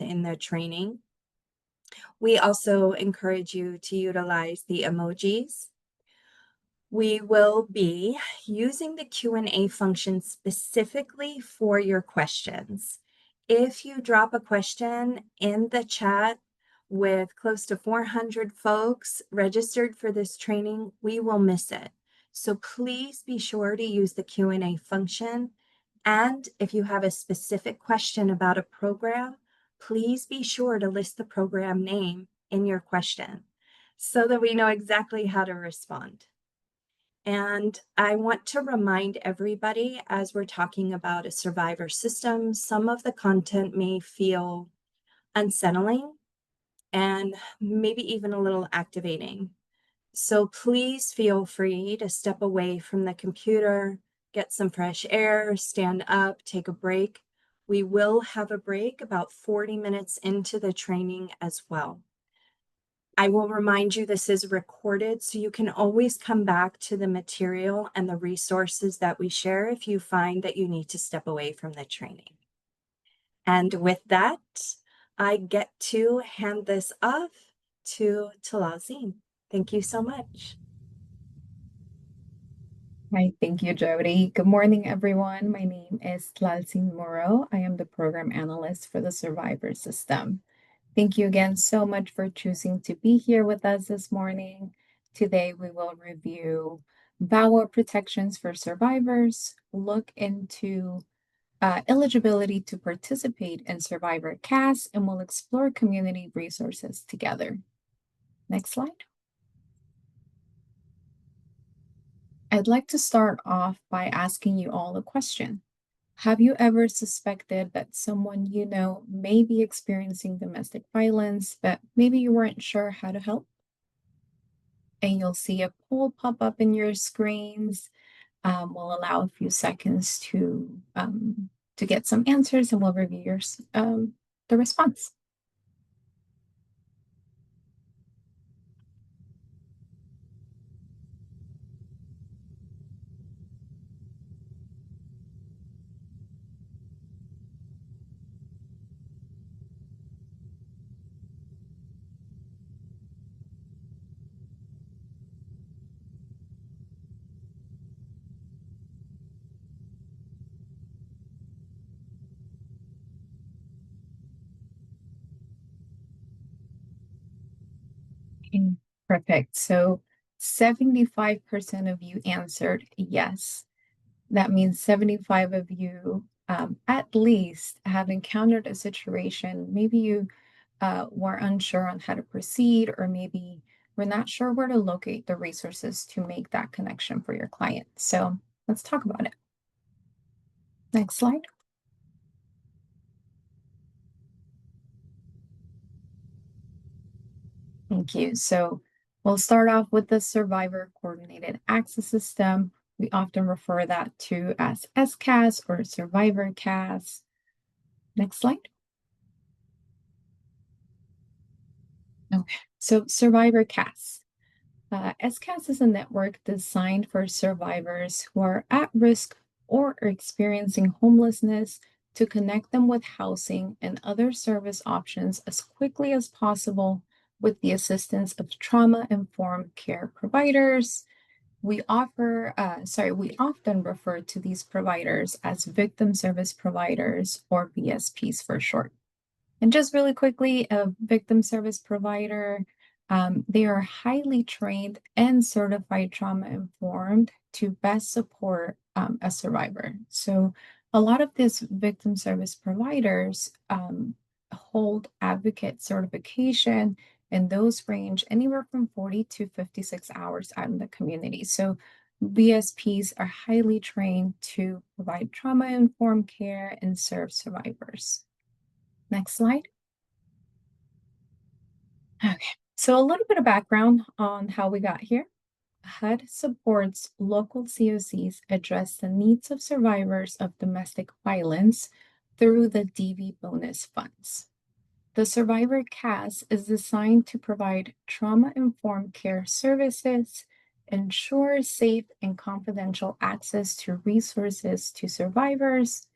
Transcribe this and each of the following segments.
in the training. We also encourage you to utilize the emojis. We will be using the Q&A function specifically for your questions. If you drop a question in the chat with close to 400 folks registered for this training, we will miss it. So please be sure to use the Q&A function. And if you have a specific question about a program, please be sure to list the program name in your question so that we know exactly how to respond. And I want to remind everybody, as we're talking about a survivor system, some of the content may feel unsettling and maybe even a little activating. So please feel free to step away from the computer, get some fresh air, stand up, take a break. We will have a break about 40 minutes into the training as well. I will remind you this is recorded, so you can always come back to the material and the resources that we share if you find that you need to step away from the training. And with that, I get to hand this off to Talazine. Thank you so much. Hi, thank you, Jody. Good morning, everyone. My name is Tlalcin Moro. I am the program analyst for the Survivor System. Thank you again so much for choosing to be here with us this morning. Today, we will review VAWA protections for survivors, look into eligibility to participate in Survivor CAS, and we'll explore community resources together. Next slide. I'd like to start off by asking you all a question. Have you ever suspected that someone you know may be experiencing domestic violence, but maybe you weren't sure how to help? And you'll see a poll pop up in your screens. We'll allow a few seconds to get some answers, and we'll review the response. Okay, perfect. So 75% of you answered yes. That means 75 of you at least have encountered a situation. Maybe you were unsure on how to proceed, or maybe we're not sure where to locate the resources to make that connection for your client. So let's talk about it. Next slide. Thank you. So we'll start off with the Survivor Coordinated Access System. We often refer that to as SCAS or Survivor CAS. Next slide. Okay, so Survivor CAS. SCAS is a network designed for survivors who are at risk or are experiencing homelessness to connect them with housing and other service options as quickly as possible with the assistance of trauma-informed care providers. We often refer to these providers as victim service providers, or VSPs for short. And just really quickly, a victim service provider, they are highly trained and certified trauma-informed to best support a survivor. So a lot of these victim service providers hold advocate certification, and those range anywhere from 40 to 56 hours out in the community. So VSPs are highly trained to provide trauma-informed care and serve survivors. Next slide. Okay, so a little bit of background on how we got here. HUD supports local COCs address the needs of survivors of domestic violence through the DV bonus funds. The Survivor CAS is designed to provide trauma-informed care services, ensure safe and confidential access to resources to survivors,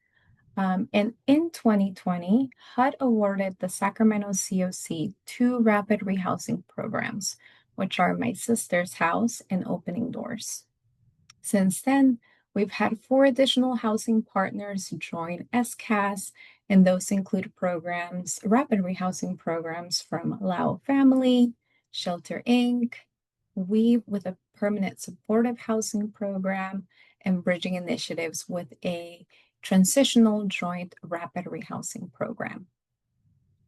And in 2020, HUD awarded the Sacramento COC two rapid rehousing programs, which are My Sister's House and Opening Doors. Since then, we've had four additional housing partners join SCAS, and those include programs, rapid rehousing programs from Lao Family, Shelter Inc., Weave with a permanent supportive housing program, and bridging initiatives with a transitional joint rapid rehousing program.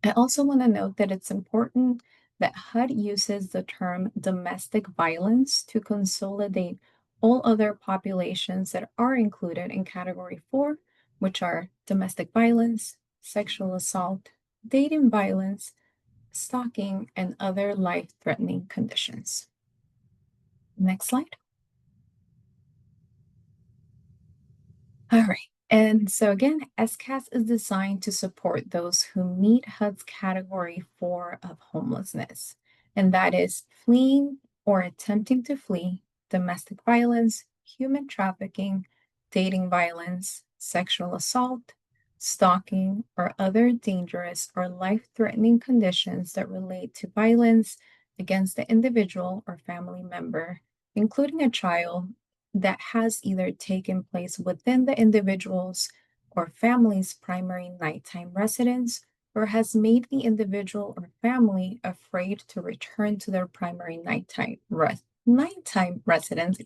I also want to note that it's important that HUD uses the term domestic violence to consolidate all other populations that are included in Category 4, which are domestic violence, sexual assault, dating violence, stalking, and other life-threatening conditions. Next slide. All right. And so again, SCAS is designed to support those who meet HUD's category 4 of homelessness, and that is fleeing or attempting to flee domestic violence, human trafficking, dating violence, sexual assault, stalking, or other dangerous or life-threatening conditions that relate to violence against the individual or family member, including a child that has either taken place within the individual's or family's primary nighttime residence or has made the individual or family afraid to return to their primary nighttime residence,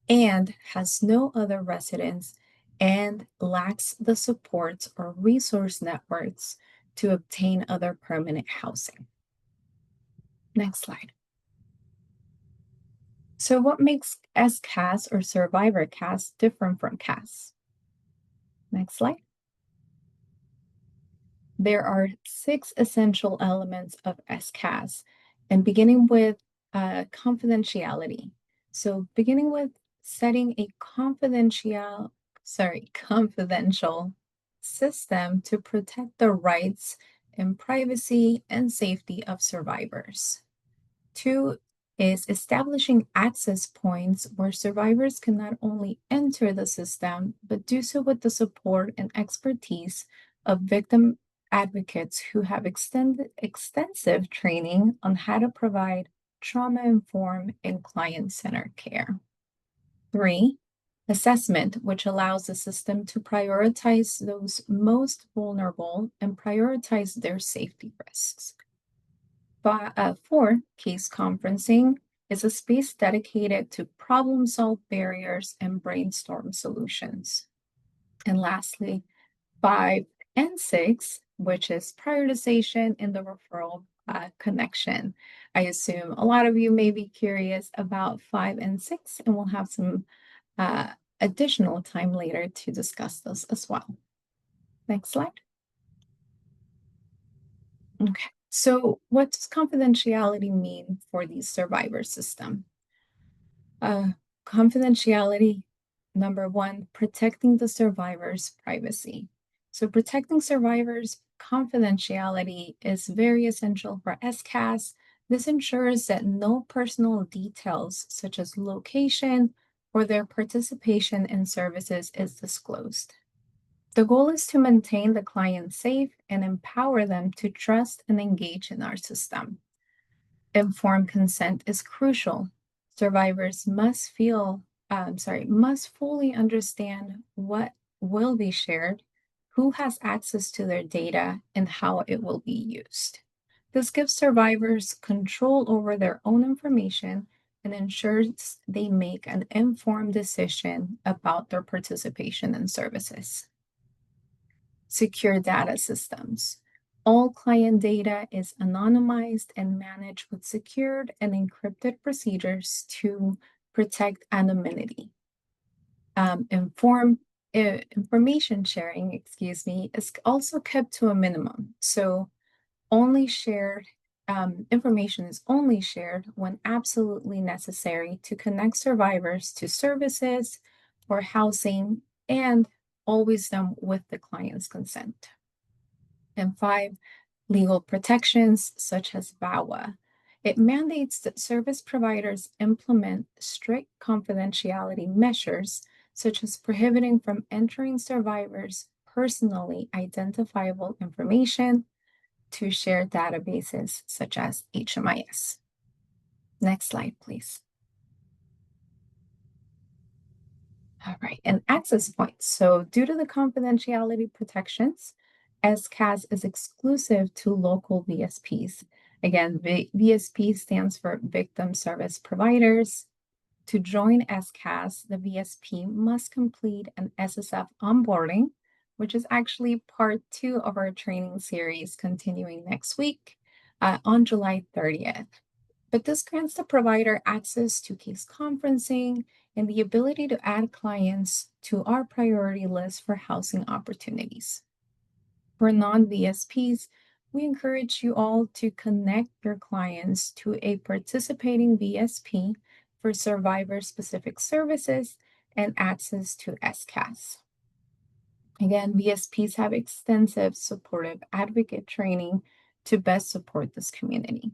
and has no other residence and lacks the supports or resource networks to obtain other permanent housing. Next slide. So what makes SCAS or survivor CAS different from CAS? Next slide. There are 6 essential elements of SCAS, and beginning with confidentiality. So beginning with setting a confidential system to protect the rights and privacy and safety of survivors. 2 is establishing access points where survivors can not only enter the system, but do so with the support and expertise of victim advocates who have extensive training on how to provide trauma-informed and client-centered care. 3, assessment, which allows the system to prioritize those most vulnerable and prioritize their safety risks. 4, case conferencing is a space dedicated to problem-solve barriers and brainstorm solutions. And lastly, 5 and 6, which is prioritization in the referral connection. I assume a lot of you may be curious about 5 and 6, and we'll have some additional time later to discuss those as well. Next slide. Okay. So what does confidentiality mean for the survivor system? Confidentiality, number 1, protecting the survivor's privacy. So protecting survivors' confidentiality is very essential for SCAS. This ensures that no personal details such as location or their participation in services is disclosed. The goal is to maintain the client safe and empower them to trust and engage in our system. Informed consent is crucial. Survivors must fully understand what will be shared, who has access to their data, and how it will be used. This gives survivors control over their own information and ensures they make an informed decision about their participation in services. Secure data systems. All client data is anonymized and managed with secured and encrypted procedures to protect anonymity. Information sharing, is also kept to a minimum. So information is only shared when absolutely necessary to connect survivors to services or housing, and always done with the client's consent. And 5, legal protections such as VAWA. It mandates that service providers implement strict confidentiality measures, such as prohibiting from entering survivors' personally identifiable information to shared databases such as HMIS. Next slide, please. All right, and access points. So due to the confidentiality protections, SCAS is exclusive to local VSPs. Again, VSP stands for Victim Service Providers. To join SCAS, the VSP must complete an SSF onboarding, which is actually part 2 of our training series continuing next week on July 30th. But this grants the provider access to case conferencing and the ability to add clients to our priority list for housing opportunities. For non-VSPs, we encourage you all to connect your clients to a participating VSP for survivor-specific services and access to SCAS. Again, VSPs have extensive supportive advocate training to best support this community.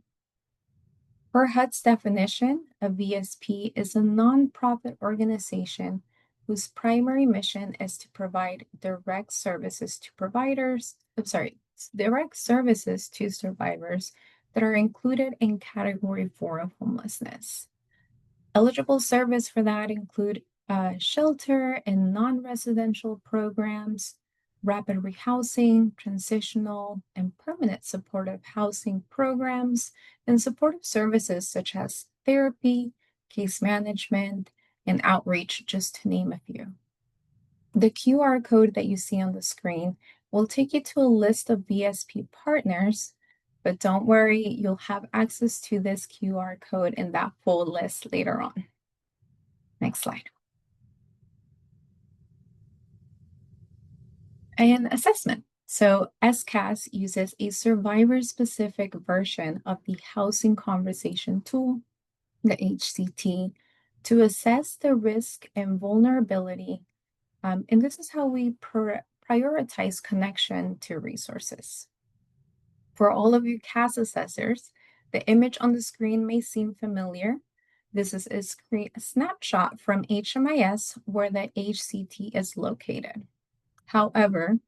Per HUD's definition, a VSP is a nonprofit organization whose primary mission is to provide direct services to survivors that are included in Category 4 of homelessness. Eligible service for that include shelter and non-residential programs, rapid rehousing, transitional and permanent supportive housing programs, and supportive services such as therapy, case management, and outreach, just to name a few. The QR code that you see on the screen will take you to a list of VSP partners, but don't worry, you'll have access to this QR code in that full list later on. Next slide. And assessment. So SCAS uses a survivor-specific version of the Housing Conversation Tool, the HCT, to assess the risk and vulnerability. And this is how we prioritize connection to resources. For all of you CAS assessors, the image on the screen may seem familiar. This is a snapshot from HMIS where the HCT is located. However,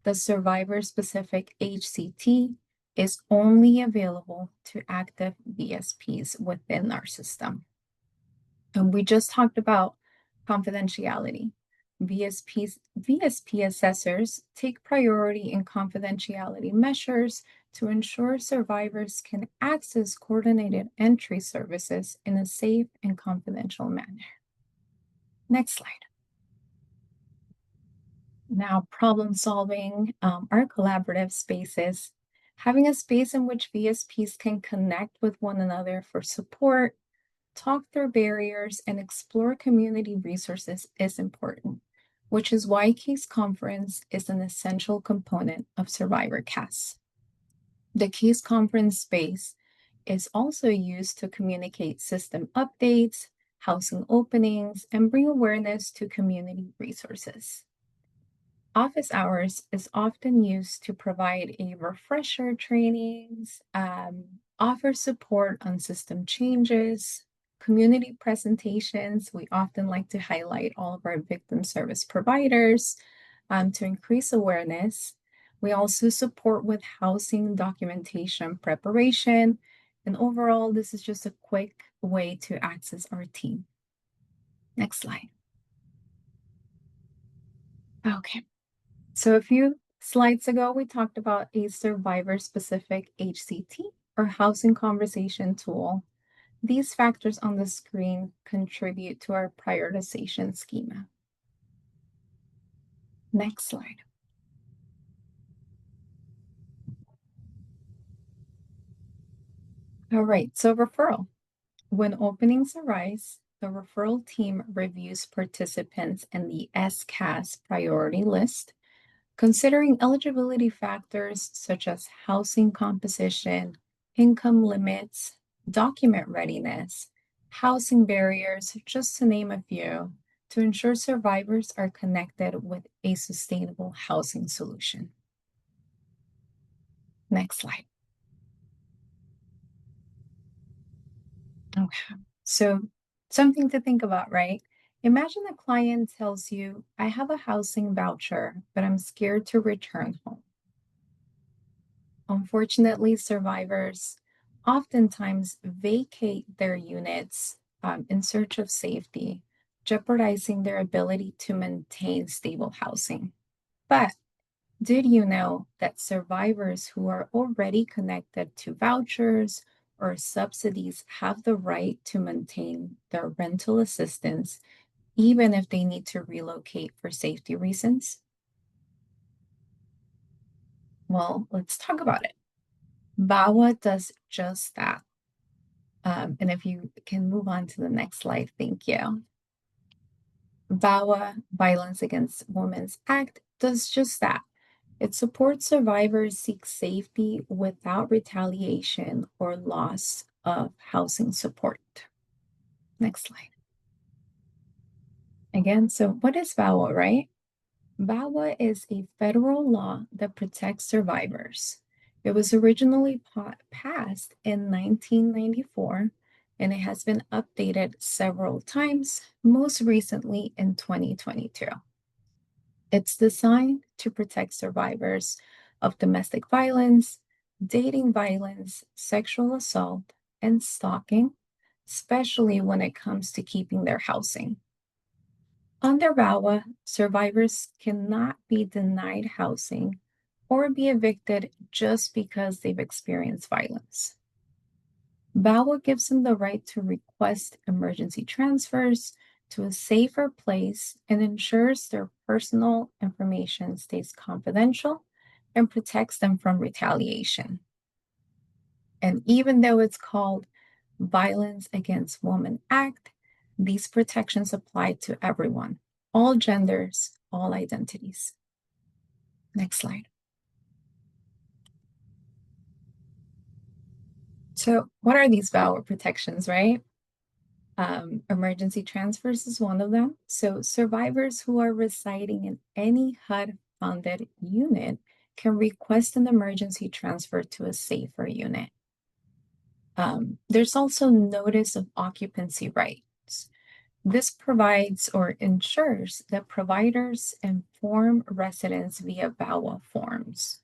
the survivor-specific HCT is only available to active VSPs within our system. And we just talked about confidentiality. VSP assessors take priority in confidentiality measures to ensure survivors can access coordinated entry services in a safe and confidential manner. Next slide. Now, problem solving, our collaborative spaces, having a space in which VSPs can connect with one another for support, talk through barriers, and explore community resources is important, which is why Case Conference is an essential component of Survivor CAS. The Case Conference space is also used to communicate system updates, housing openings, and bring awareness to community resources. Office hours is often used to provide a refresher trainings, offer support on system changes, community presentations. We often like to highlight all of our victim service providers to increase awareness. We also support with housing documentation preparation. And overall, this is just a quick way to access our team. Next slide. Okay. So a few slides ago, we talked about a survivor-specific HCT or housing conversation tool. These factors on the screen contribute to our prioritization schema. Next slide. All right, so referral. When openings arise, the referral team reviews participants in the SCAS priority list, considering eligibility factors such as housing composition, income limits, document readiness, housing barriers, just to name a few, to ensure survivors are connected with a sustainable housing solution. Next slide. Okay, so something to think about, right? Imagine a client tells you, I have a housing voucher, but I'm scared to return home. Unfortunately, survivors oftentimes vacate their units in search of safety, jeopardizing their ability to maintain stable housing. But did you know that survivors who are already connected to vouchers or subsidies have the right to maintain their rental assistance even if they need to relocate for safety reasons? Well, let's talk about it. VAWA does just that. And if you can move on to the next slide, thank you. VAWA, Violence Against Women's Act, does just that. It supports survivors seek safety without retaliation or loss of housing support. Next slide. Again, so what is VAWA, right? VAWA is a federal law that protects survivors. It was originally passed in 1994, and it has been updated several times, most recently in 2022. It's designed to protect survivors of domestic violence, dating violence, sexual assault, and stalking, especially when it comes to keeping their housing. Under VAWA, survivors cannot be denied housing or be evicted just because they've experienced violence. VAWA gives them the right to request emergency transfers to a safer place and ensures their personal information stays confidential and protects them from retaliation. And even though it's called Violence Against Women Act, these protections apply to everyone, all genders, all identities. Next slide. So, what are these VAWA protections, right? Emergency transfers is one of them. So, survivors who are residing in any HUD funded unit can request an emergency transfer to a safer unit. There's also notice of occupancy rights. This provides or ensures that providers inform residents via VAWA forms.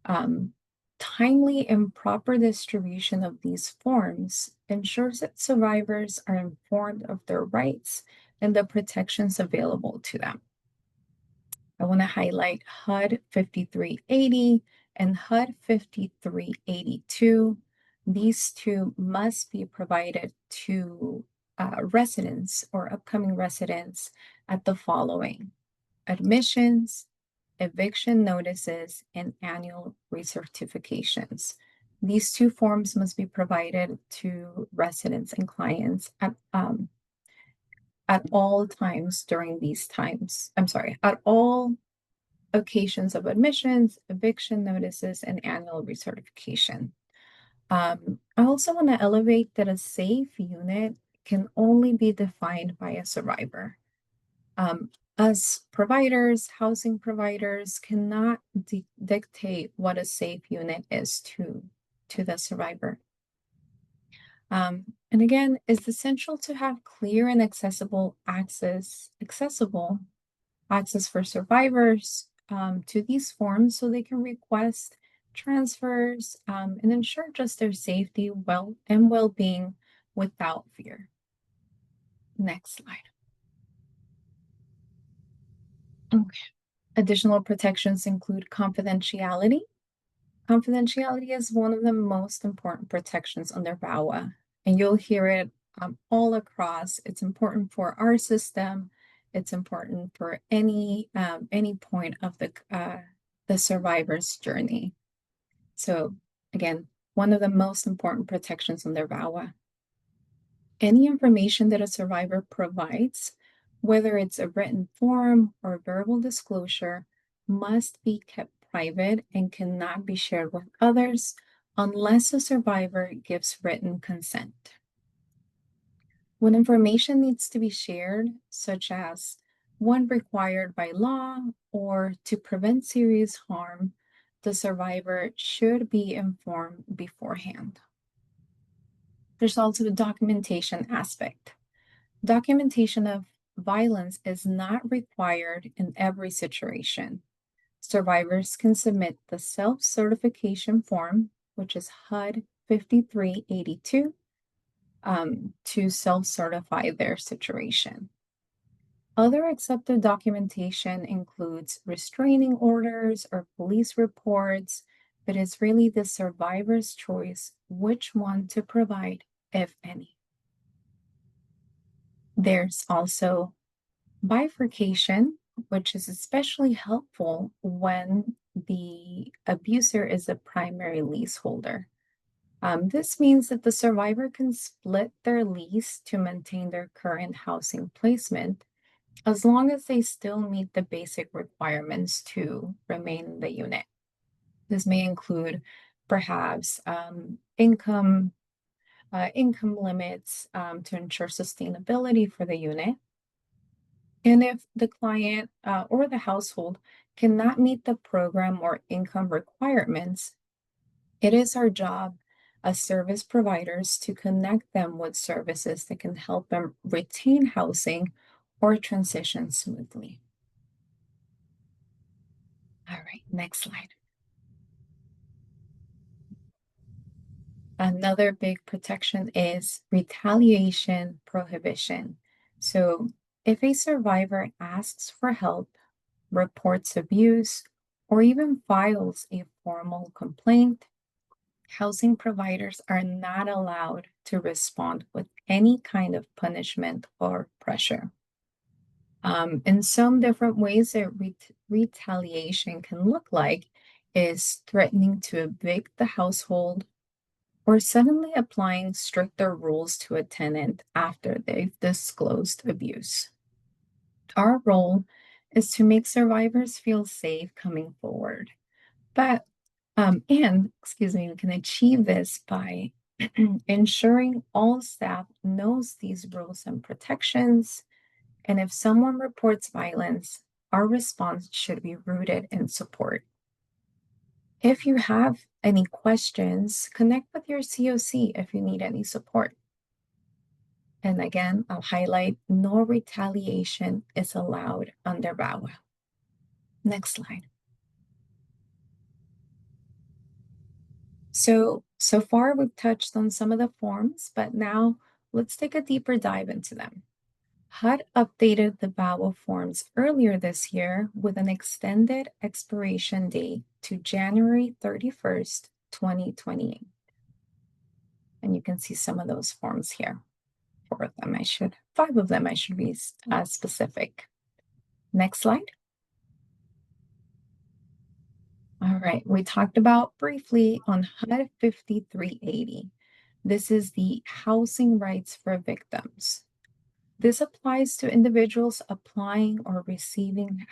Um, Timely and proper distribution of these forms ensures that survivors are informed of their rights and the protections available to them. I want to highlight HUD 5380 and HUD 5382. These two must be provided to residents or upcoming residents at the following: admissions, eviction notices, and annual recertifications. These two forms must be provided to residents and clients at all times during these times. I'm sorry, at all occasions of admissions, eviction notices, and annual recertification. I also want to elevate that a safe unit can only be defined by a survivor. Us providers, housing providers cannot dictate what a safe unit is to the survivor. And again, it's essential to have clear and accessible access for survivors to these forms so they can request transfers and ensure just their safety, well-being without fear. Next slide. Okay. Additional protections include confidentiality. Confidentiality is one of the most important protections under VAWA, and you'll hear it all across. It's important for our system. It's important for any point of the survivor's journey. So again, one of the most important protections under VAWA. Any information that a survivor provides, whether it's a written form or verbal disclosure, must be kept private and cannot be shared with others unless a survivor gives written consent. When information needs to be shared, such as one required by law or to prevent serious harm, the survivor should be informed beforehand. There's also the documentation aspect. Documentation of violence is not required in every situation. Survivors can submit the self-certification form, which is HUD 5382, to self-certify their situation. Other accepted documentation includes restraining orders or police reports, but it's really the survivor's choice which one to provide, if any. There's also bifurcation, which is especially helpful when the abuser is a primary leaseholder. This means that the survivor can split their lease to maintain their current housing placement as long as they still meet the basic requirements to remain in the unit. This may include perhaps income limits to ensure sustainability for the unit. And if the client or the household cannot meet the program or income requirements, it is our job as service providers to connect them with services that can help them retain housing or transition smoothly. All right, next slide. Another big protection is retaliation prohibition. So if a survivor asks for help, reports abuse, or even files a formal complaint, housing providers are not allowed to respond with any kind of punishment or pressure. In some different ways that retaliation can look like is threatening to evict the household or suddenly applying stricter rules to a tenant after they've disclosed abuse. Our role is to make survivors feel safe coming forward. But, we can achieve this by ensuring all staff knows these rules and protections. And if someone reports violence, our response should be rooted in support. If you have any questions, connect with your COC if you need any support. And again, I'll highlight no retaliation is allowed under VAWA. Next slide. So far we've touched on some of the forms, but now let's take a deeper dive into them. HUD updated the VAWA forms earlier this year with an extended expiration date to January 31st, 2028. And you can see some of those forms here. Five of them I should be specific. Next slide. All right, we talked about briefly on HUD 5380. This is the housing rights for victims. This applies to individuals applying or receiving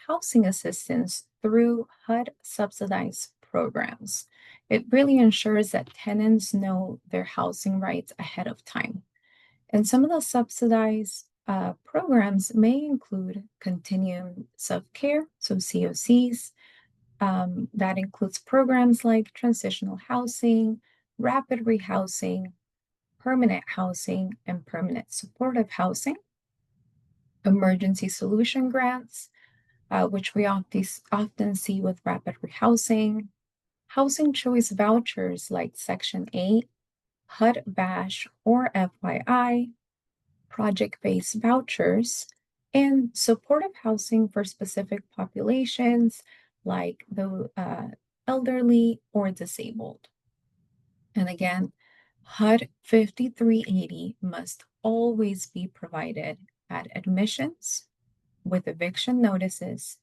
housing assistance through HUD subsidized programs. It really ensures that tenants know their housing rights ahead of time. And some of the subsidized programs may include continuums of care, so COCs. That includes programs like transitional housing, rapid rehousing, permanent housing, and permanent supportive housing. Emergency solution grants, which we often see with rapid rehousing. Housing choice vouchers like Section 8, HUD BASH, or FYI, project-based vouchers, and supportive housing for specific populations like the elderly or disabled. And again, HUD 5380 must always be provided at admissions with eviction notices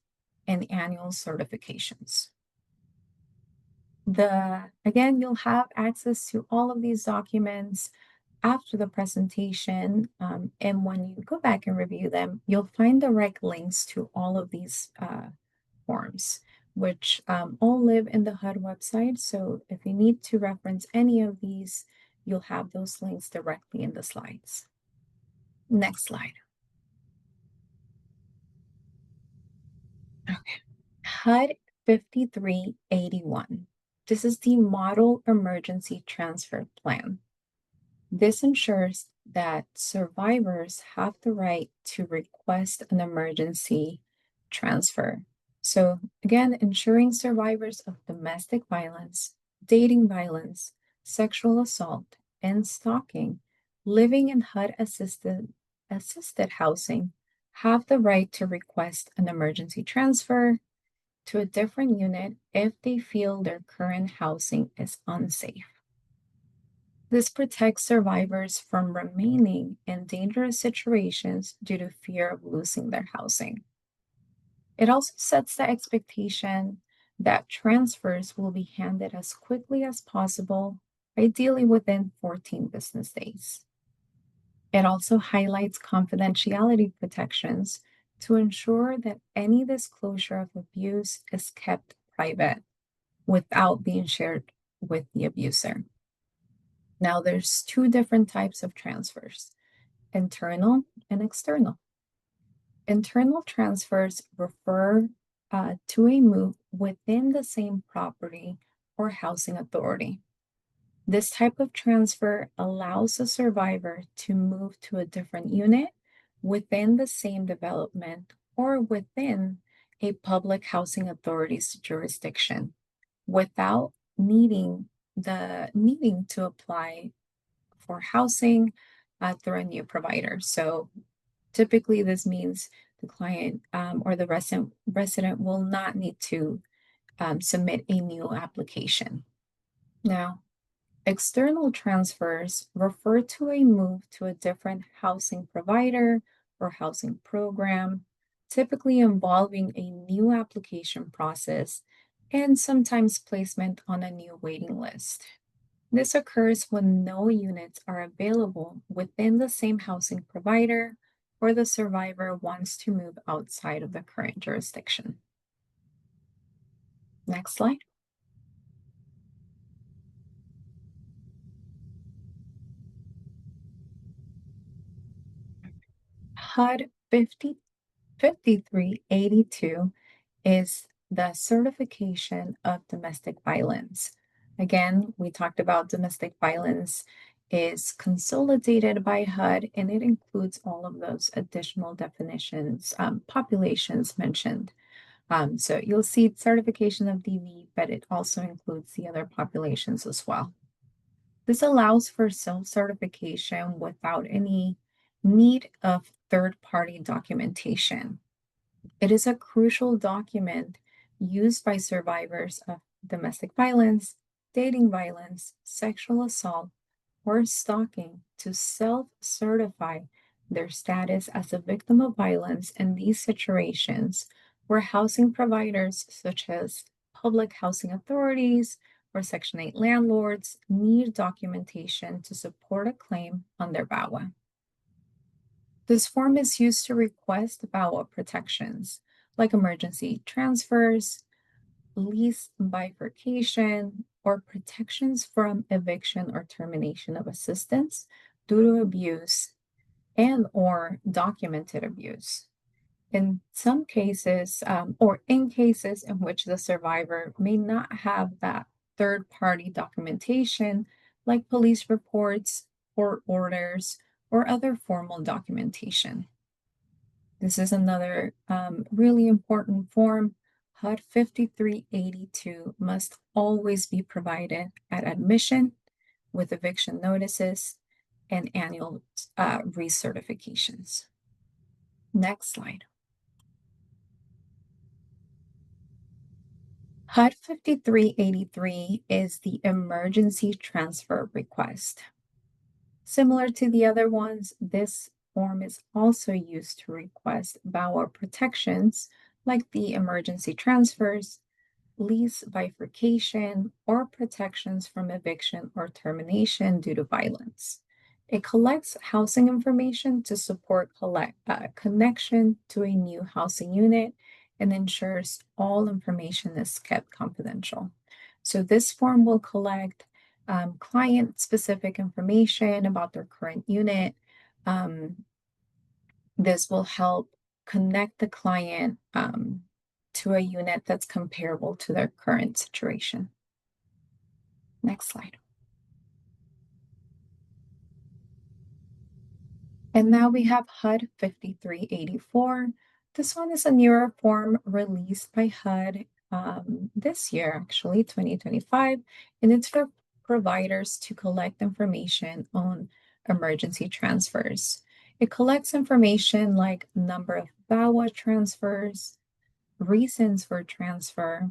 and annual certifications. Again, you'll have access to all of these documents after the presentation, and when you go back and review them, you'll find direct links to all of these forms, which all live in the HUD website. So if you need to reference any of these, you'll have those links directly in the slides. Next slide. Okay. HUD 5381. This is the Model Emergency Transfer Plan. This ensures that survivors have the right to request an emergency transfer. So, again, ensuring survivors of domestic violence, dating violence, sexual assault, and stalking living in HUD assisted housing have the right to request an emergency transfer to a different unit if they feel their current housing is unsafe. This protects survivors from remaining in dangerous situations due to fear of losing their housing. It also sets the expectation that transfers will be handed as quickly as possible, ideally within 14 business days. It also highlights confidentiality protections to ensure that any disclosure of abuse is kept private without being shared with the abuser. Now, there's two different types of transfers: internal and external. Internal transfers refer to a move within the same property or housing authority. This type of transfer allows a survivor to move to a different unit within the same development or within a public housing authority's jurisdiction without needing to apply for housing through a new provider. So typically, this means the client or the resident will not need to submit a new application. Now, external transfers refer to a move to a different housing provider or housing program, typically involving a new application process and sometimes placement on a new waiting list. This occurs when no units are available within the same housing provider or the survivor wants to move outside of the current jurisdiction. Next slide. HUD 5382 is the certification of domestic violence. Again, we talked about domestic violence is consolidated by HUD and it includes all of those additional definitions, populations mentioned. So you'll see certification of DV, but it also includes the other populations as well. This allows for self-certification without any need of third-party documentation. It is a crucial document used by survivors of domestic violence, dating violence, sexual assault, or stalking to self certify their status as a victim of violence in these situations where housing providers, such as public housing authorities or Section 8 landlords, need documentation to support a claim on their VAWA. This form is used to request VAWA protections like emergency transfers, lease bifurcation, or protections from eviction or termination of assistance due to abuse and or documented abuse. In some cases, or in cases in which the survivor may not have that third-party documentation, like police reports, court orders, or other formal documentation. This is another really important form. HUD 5382 must always be provided at admission with eviction notices and annual recertifications. Next slide. HUD 5383 is the emergency transfer request. Similar to the other ones, this form is also used to request VAWA protections like the emergency transfers, lease bifurcation, or protections from eviction or termination due to violence. It collects housing information to support connection to a new housing unit and ensures all information is kept confidential. So this form will collect client-specific information about their current unit. This will help connect the client to a unit that's comparable to their current situation. Next slide. And now we have HUD 5384. This one is a newer form released by HUD this year, actually, 2025, and it's for providers to collect information on emergency transfers. It collects information like number of VAWA transfers, reasons for transfer,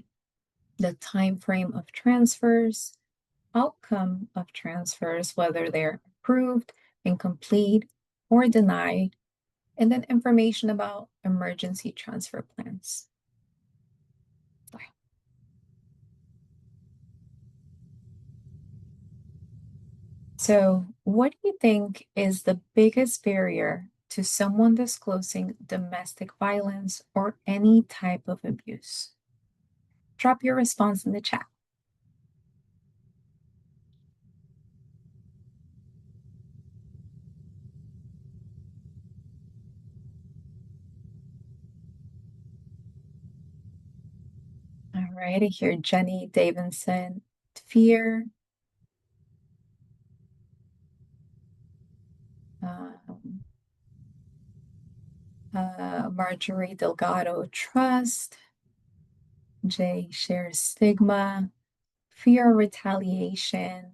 the time frame of transfers, outcome of transfers, whether they're approved, incomplete, or denied, and then information about emergency transfer plans. So, what do you think is the biggest barrier to someone disclosing domestic violence or any type of abuse? Drop your response in the chat. All right, I hear Jenny Davidson, fear. Marjorie Delgado, trust. Jay shares stigma, fear of retaliation,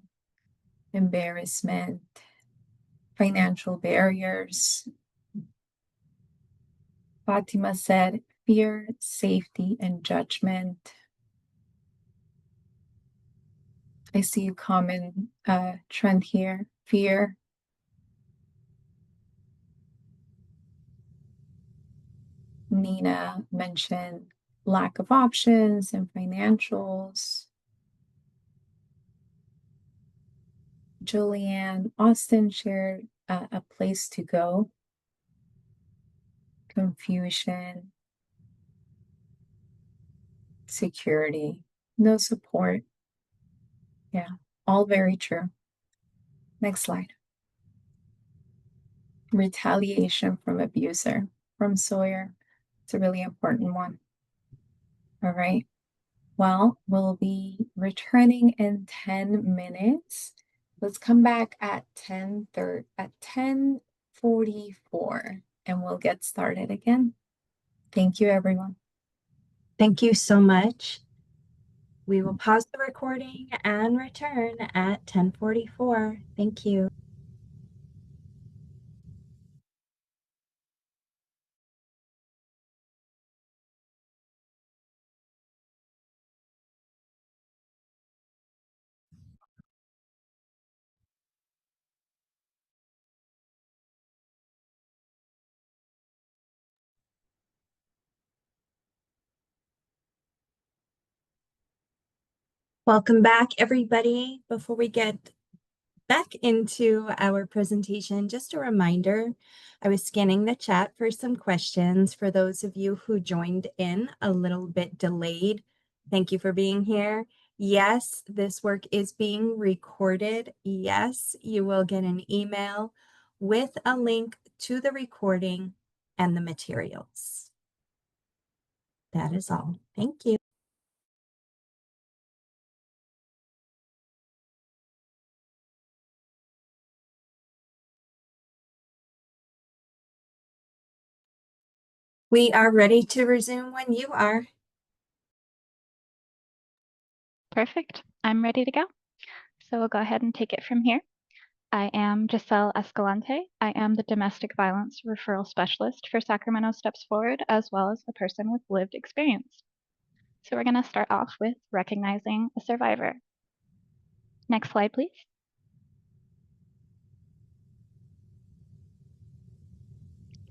embarrassment, financial barriers. Fatima said fear, safety, and judgment. I see a common trend here, fear. Nina mentioned lack of options and financials. Julianne Austin shared a place to go. Confusion, security, no support. Yeah, all very true. Next slide. Retaliation from abuser from Sawyer. It's a really important one. All right. Well, we'll be returning in 10 minutes. Let's come back at 10:44 and we'll get started again. Thank you, everyone. Thank you so much. We will pause the recording and return at 10:44. Thank you. Welcome back, everybody. Before we get back into our presentation, just a reminder, I was scanning the chat for some questions for those of you who joined in a little bit delayed. Thank you for being here. Yes, this work is being recorded. Yes, you will get an email with a link to the recording and the materials. That is all. Thank you. We are ready to resume when you are. Perfect. I'm ready to go. So we'll go ahead and take it from here. I am Giselle Escalante. I am the Domestic Violence Referral Specialist for Sacramento Steps Forward, as well as a person with lived experience. So we're going to start off with recognizing a survivor. Next slide, please.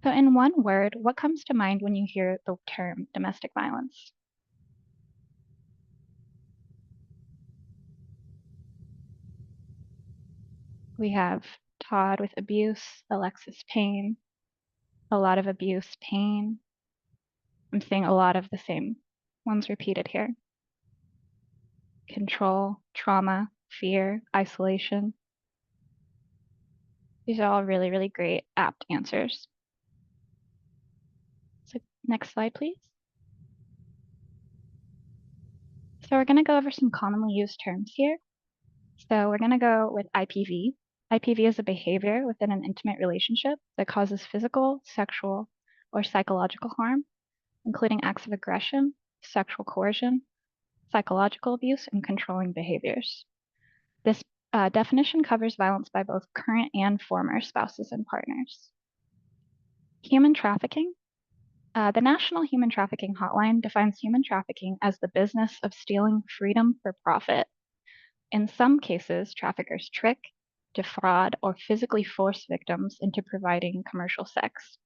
So in one word, what comes to mind when you hear the term domestic violence? We have Todd with abuse, Alexis pain, a lot of abuse, pain. I'm seeing a lot of the same ones repeated here. Control, trauma, fear, isolation. These are all really, really great, apt answers. So next slide, please. So we're going to go over some commonly used terms here. So we're going to go with IPV. IPV is a behavior within an intimate relationship that causes physical, sexual, or psychological harm, including acts of aggression, sexual coercion, psychological abuse, and controlling behaviors. This definition covers violence by both current and former spouses and partners. Human trafficking. The National Human Trafficking Hotline defines human trafficking as the business of stealing freedom for profit. In some cases, traffickers trick, defraud, or physically force victims into providing commercial sex.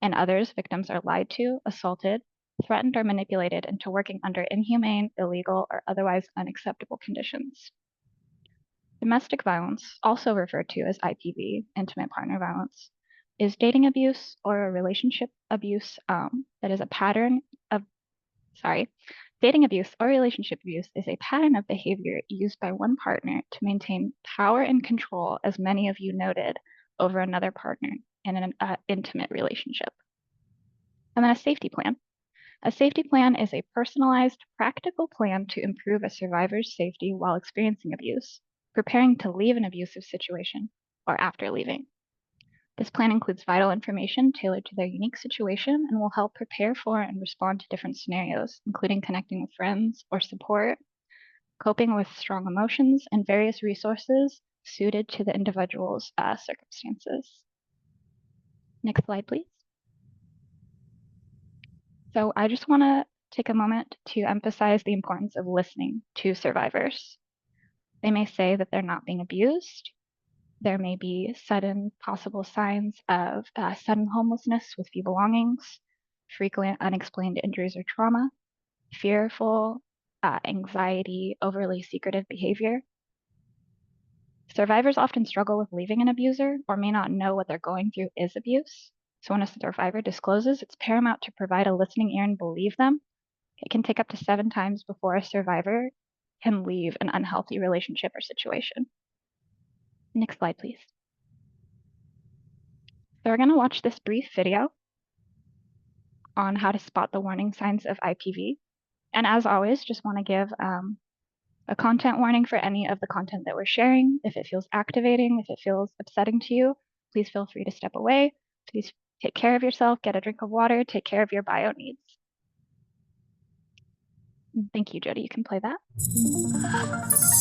In others, victims are lied to, assaulted, threatened, or manipulated into working under inhumane, illegal, or otherwise unacceptable conditions. Domestic violence, also referred to as IPV, intimate partner violence, is dating abuse or a relationship abuse that is a pattern of, dating abuse or relationship abuse is a pattern of behavior used by one partner to maintain power and control, as many of you noted, over another partner in an intimate relationship. And then a safety plan. A safety plan is a personalized, practical plan to improve a survivor's safety while experiencing abuse, preparing to leave an abusive situation, or after leaving. This plan includes vital information tailored to their unique situation and will help prepare for and respond to different scenarios, including connecting with friends or support, coping with strong emotions, and various resources suited to the individual's circumstances. Next slide, please. So I just want to take a moment to emphasize the importance of listening to survivors. They may say that they're not being abused. There may be sudden possible signs of sudden homelessness with few belongings, frequent unexplained injuries or trauma, fearful, anxiety, overly secretive behavior. Survivors often struggle with leaving an abuser or may not know what they're going through is abuse. So when a survivor discloses, it's paramount to provide a listening ear and believe them. It can take up to 7 times before a survivor can leave an unhealthy relationship or situation. Next slide, please. So we're going to watch this brief video on how to spot the warning signs of IPV. And as always, just want to give a content warning for any of the content that we're sharing. If it feels activating, if it feels upsetting to you, please feel free to step away. Please take care of yourself, get a drink of water, take care of your bio needs. Thank you, Jody. You can play that.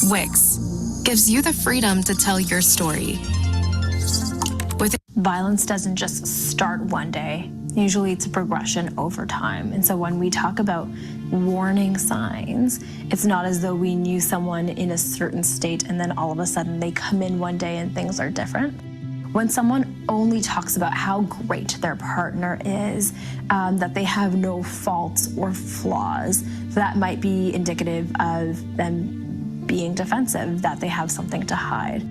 Wix gives you the freedom to tell your story. Violence doesn't just start one day. Usually it's a progression over time. And so when we talk about warning signs, it's not as though we knew someone in a certain state and then all of a sudden they come in one day and things are different. When someone only talks about how great their partner is, that they have no faults or flaws, that might be indicative of them being defensive, that they have something to hide.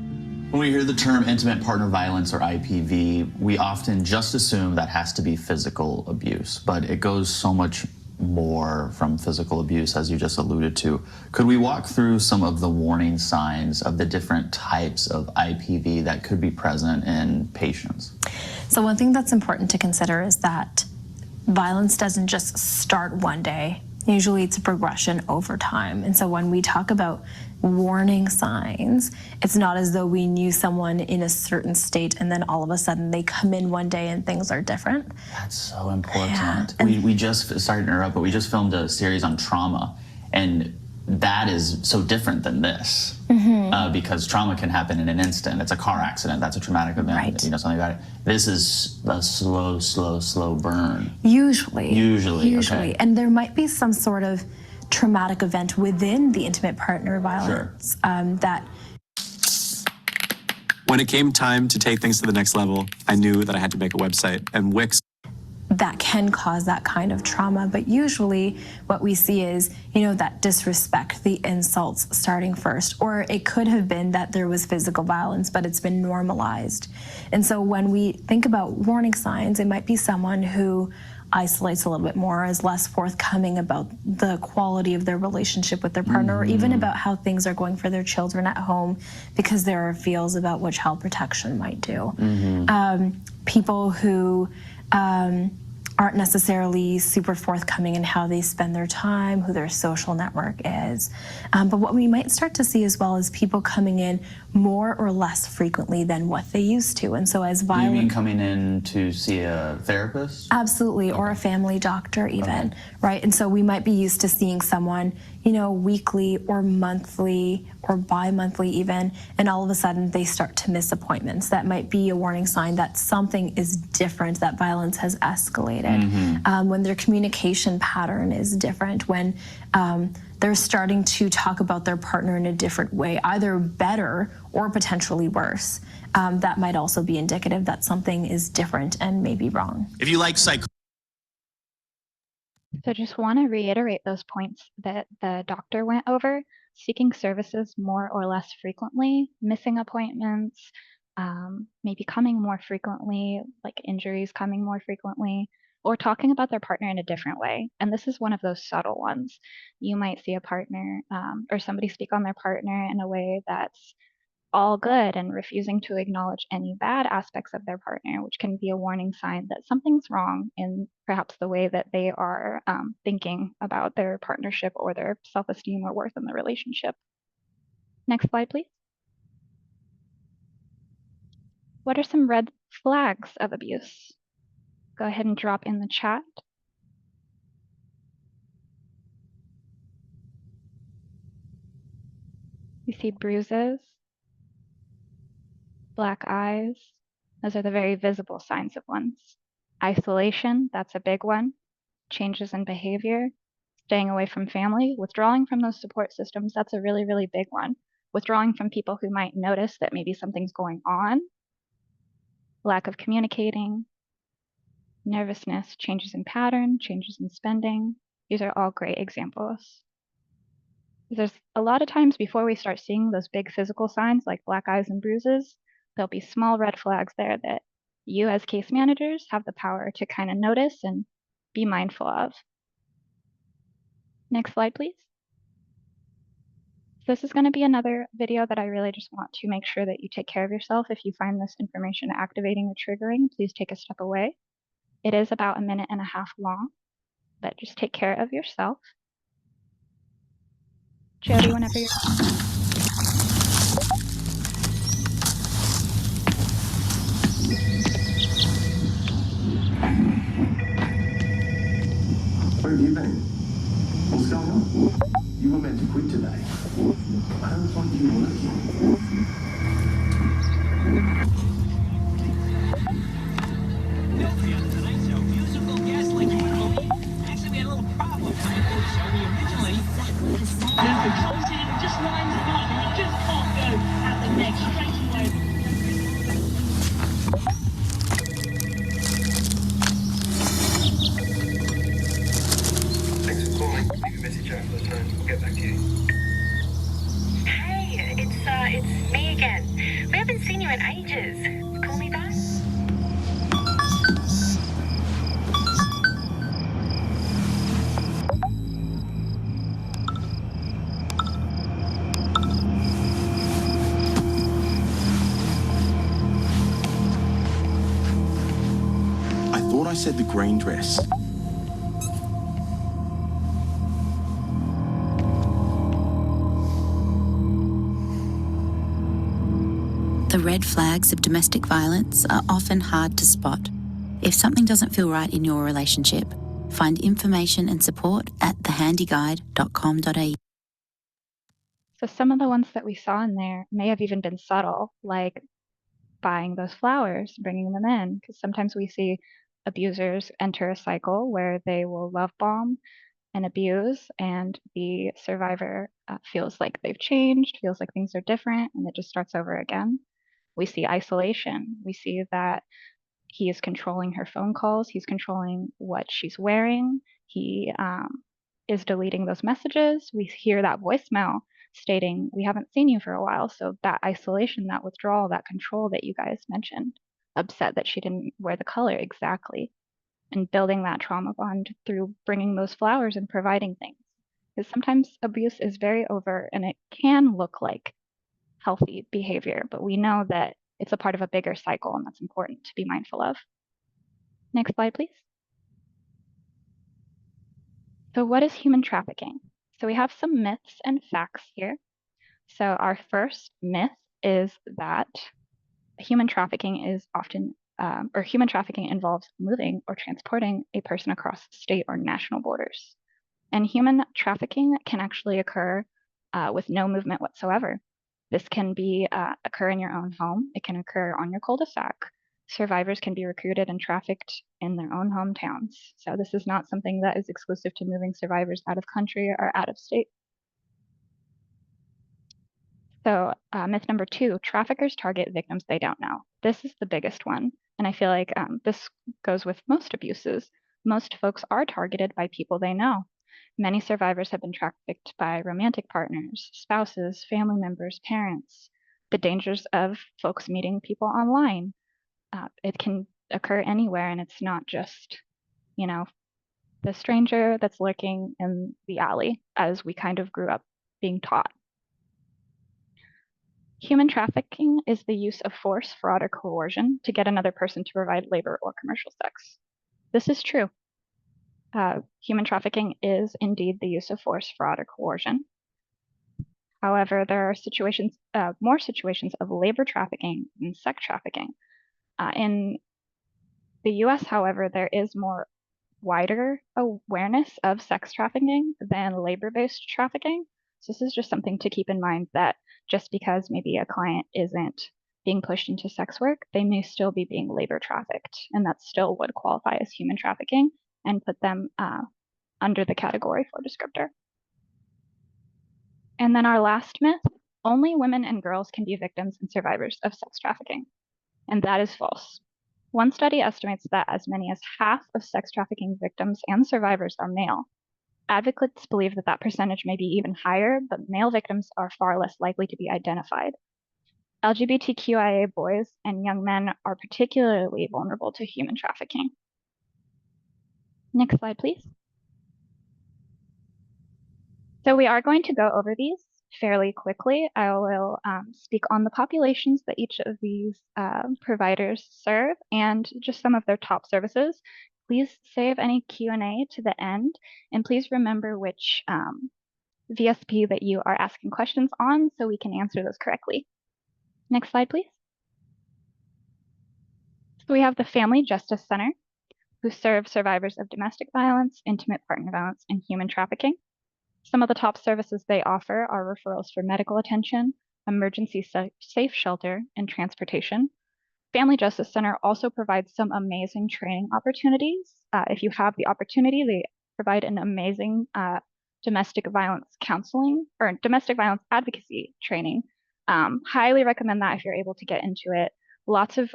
When we hear the term intimate partner violence or IPV, we often just assume that has to be physical abuse, but it goes so much more from physical abuse, as you just alluded to. Could we walk through some of the warning signs of the different types of IPV that could be present in patients? So one thing that's important to consider is that violence doesn't just start one day. Usually it's a progression over time. And so when we talk about warning signs, it's not as though we knew someone in a certain state and then all of a sudden they come in one day and things are different. That's so important. Yeah. We just, sorry to interrupt, but we just filmed a series on trauma, and that is so different than this. Because trauma can happen in an instant. It's a car accident, that's a traumatic event, Right. you know, something about it. This is a slow burn. Usually. Okay. And there might be some sort of traumatic event within the intimate partner violence that. When it came time to take things to the next level, I knew that I had to make a website, and Wix. That can cause that kind of trauma, but usually what we see is, you know, that disrespect, the insults starting first, or it could have been that there was physical violence, but it's been normalized. And so when we think about warning signs, it might be someone who isolates a little bit more, is less forthcoming about the quality of their relationship with their partner, or even about how things are going for their children at home, because there are feels about what child protection might do. People who aren't necessarily super forthcoming in how they spend their time, who their social network is. But what we might start to see as well is people coming in more or less frequently than what they used to. And so as violent... You mean coming in to see a therapist? Absolutely, or a family doctor even, right? And so we might be used to seeing someone, you know, weekly or monthly or bi-monthly even, and all of a sudden they start to miss appointments. That might be a warning sign that something is different, that violence has escalated. When their communication pattern is different, when they're starting to talk about their partner in a different way, either better or potentially worse. That might also be indicative that something is different and maybe wrong. If you like psych. So just want to reiterate those points that the doctor went over: seeking services more or less frequently, missing appointments, maybe coming more frequently, like injuries coming more frequently, or talking about their partner in a different way. And this is one of those subtle ones. You might see a partner or somebody speak on their partner in a way that's all good and refusing to acknowledge any bad aspects of their partner, which can be a warning sign that something's wrong in perhaps the way that they are thinking about their partnership or their self-esteem or worth in the relationship. Next slide, please. What are some red flags of abuse? Go ahead and drop in the chat. We see bruises, black eyes. Those are the very visible signs of ones. Isolation, that's a big one. Changes in behavior, staying away from family, withdrawing from those support systems, that's a really, really big one. Withdrawing from people who might notice that maybe something's going on. Lack of communicating, nervousness, changes in pattern, changes in spending. These are all great examples. There's a lot of times before we start seeing those big physical signs like black eyes and bruises, there'll be small red flags there that you as case managers have the power to kind of notice and be mindful of. Next slide, please. This is going to be another video that I really just want to make sure that you take care of yourself. If you find this information activating or triggering, please take a step away. It is about 1.5 minutes long, but just take care of yourself. Jody, whenever you're... Where have you been? What's going on? You were meant to quit today. I don't find you working. Actually, we had a little problem tonight for the show. We originally had the close in, just lines up, and you just can't go at the neck straight away. Thanks for calling. Leave a message after the tone. We'll get back to you. Hey, it's me again. We haven't seen you in ages. Call me back. I thought I said the green dress. The red flags of domestic violence are often hard to spot. If something doesn't feel right in your relationship, find information and support at thehandyguide.com.au. So some of the ones that we saw in there may have even been subtle, like buying those flowers, bringing them in, because sometimes we see abusers enter a cycle where they will love bomb and abuse, and the survivor feels like they've changed, feels like things are different, and it just starts over again. We see isolation. We see that he is controlling her phone calls. He's controlling what she's wearing. He is deleting those messages. We hear that voicemail stating, we haven't seen you for a while. So that isolation, that withdrawal, that control that you guys mentioned, upset that she didn't wear the color exactly, and building that trauma bond through bringing those flowers and providing things. Because sometimes abuse is very overt and it can look like healthy behavior, but we know that it's a part of a bigger cycle, and that's important to be mindful of. Next slide, please. So what is human trafficking? So we have some myths and facts here. So our first myth is that human trafficking is often, or human trafficking involves moving or transporting a person across state or national borders. And human trafficking can actually occur with no movement whatsoever. This can be occur in your own home. It can occur on your cul-de-sac. Survivors can be recruited and trafficked in their own hometowns. So this is not something that is exclusive to moving survivors out of country or out of state. So myth number 2, traffickers target victims they don't know. This is the biggest one. And I feel like this goes with most abuses. Most folks are targeted by people they know. Many survivors have been trafficked by romantic partners, spouses, family members, parents. The dangers of folks meeting people online. It can occur anywhere, and it's not just, you know, the stranger that's lurking in the alley, as we kind of grew up being taught. Human trafficking is the use of force, fraud, or coercion to get another person to provide labor or commercial sex. This is true. Human trafficking is indeed the use of force, fraud, or coercion. However, there are situations, more situations of labor trafficking than sex trafficking. In the US, however, there is more wider awareness of sex trafficking than labor-based trafficking. So this is just something to keep in mind, that just because maybe a client isn't being pushed into sex work, they may still be being labor trafficked, and that still would qualify as human trafficking and put them under the category for descriptor. And then our last myth, only women and girls can be victims and survivors of sex trafficking. And that is false. One study estimates that as many as half of sex trafficking victims and survivors are male. Advocates believe that that percentage may be even higher, but male victims are far less likely to be identified. LGBTQIA boys and young men are particularly vulnerable to human trafficking. Next slide, please. So we are going to go over these fairly quickly. I will speak on the populations that each of these providers serve and just some of their top services. Please save any Q&A to the end, and please remember which VSP that you are asking questions on so we can answer those correctly. Next slide, please. So we have the Family Justice Center, who serve survivors of domestic violence, intimate partner violence, and human trafficking. Some of the top services they offer are referrals for medical attention, emergency safe shelter, and transportation. Family Justice Center also provides some amazing training opportunities. If you have the opportunity, they provide an amazing domestic violence counseling or domestic violence advocacy training. Highly recommend that if you're able to get into it. Lots of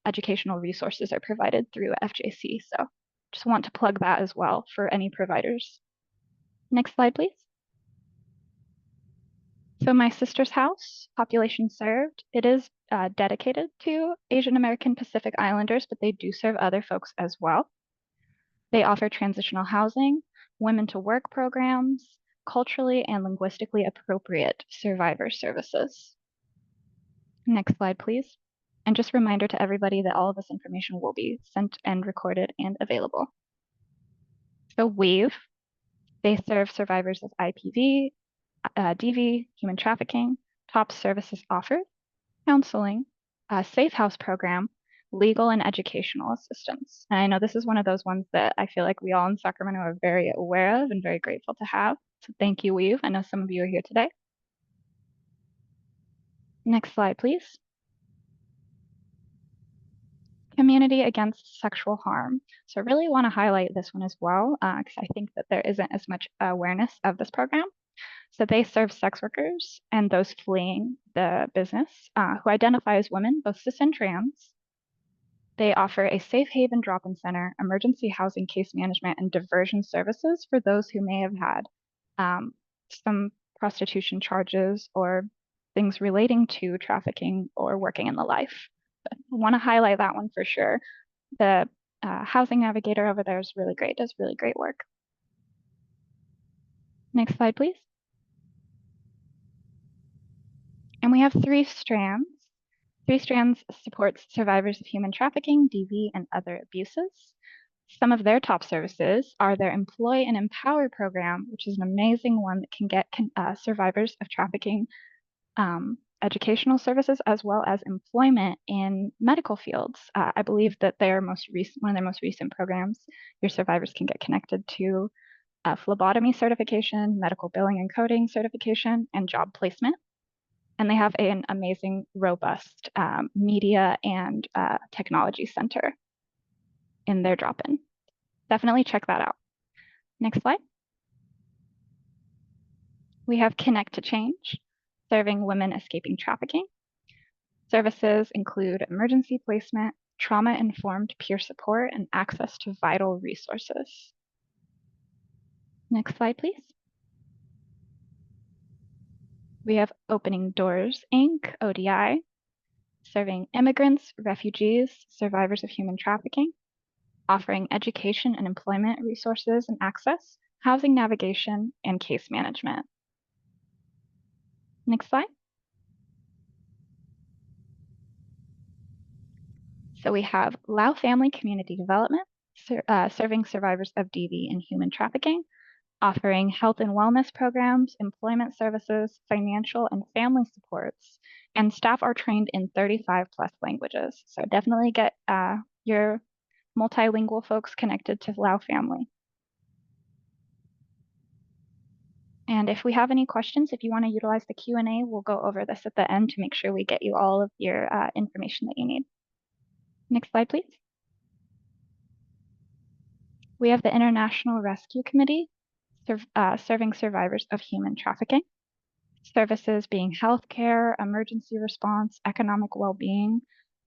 educational resources are provided through FJC, so just want to plug that as well for any providers. Next slide, please. So my sister's house, population served, it is dedicated to Asian American Pacific Islanders, but they do serve other folks as well. They offer transitional housing, women to work programs, culturally and linguistically appropriate survivor services. Next slide, please. And just a reminder to everybody that all of this information will be sent and recorded and available. So WEAVE, they serve survivors of IPV, DV, human trafficking, top services offered, counseling, a safe house program, legal and educational assistance. And I know this is one of those ones that I feel like we all in Sacramento are very aware of and very grateful to have. So thank you, Weave. I know some of you are here today. Next slide, please. Community against sexual harm. So I really want to highlight this one as well, because I think that there isn't as much awareness of this program. So they serve sex workers and those fleeing the business who identify as women, both cis and trans. They offer a safe haven drop-in center, emergency housing, case management, and diversion services for those who may have had some prostitution charges or things relating to trafficking or working in the life. But I want to highlight that one for sure. The housing navigator over there is really great, does really great work. Next slide, please. And we have three strands. Three strands supports survivors of human trafficking, DV, and other abuses. Some of their top services are their Employ and Empower program, which is an amazing one that can get survivors of trafficking educational services as well as employment in medical fields. I believe that one of their most recent programs, your survivors can get connected to phlebotomy certification, medical billing and coding certification, and job placement. And they have an amazing, robust media and technology center in their drop-in. Definitely check that out. Next slide. We have Connect to Change, serving women escaping trafficking. Services include emergency placement, trauma-informed peer support, and access to vital resources. Next slide, please. We have Opening Doors, Inc., ODI, serving immigrants, refugees, survivors of human trafficking, offering education and employment resources and access, housing navigation, and case management. Next slide. So we have Lao Family Community Development, serving survivors of DV and human trafficking, offering health and wellness programs, employment services, financial and family supports, and staff are trained in 35+ languages. So definitely get your multilingual folks connected to Lao Family. And if we have any questions, if you want to utilize the Q&A, we'll go over this at the end to make sure we get you all of your information that you need. Next slide, please. We have the International Rescue Committee, serving survivors of human trafficking. Services being healthcare, emergency response, economic well-being.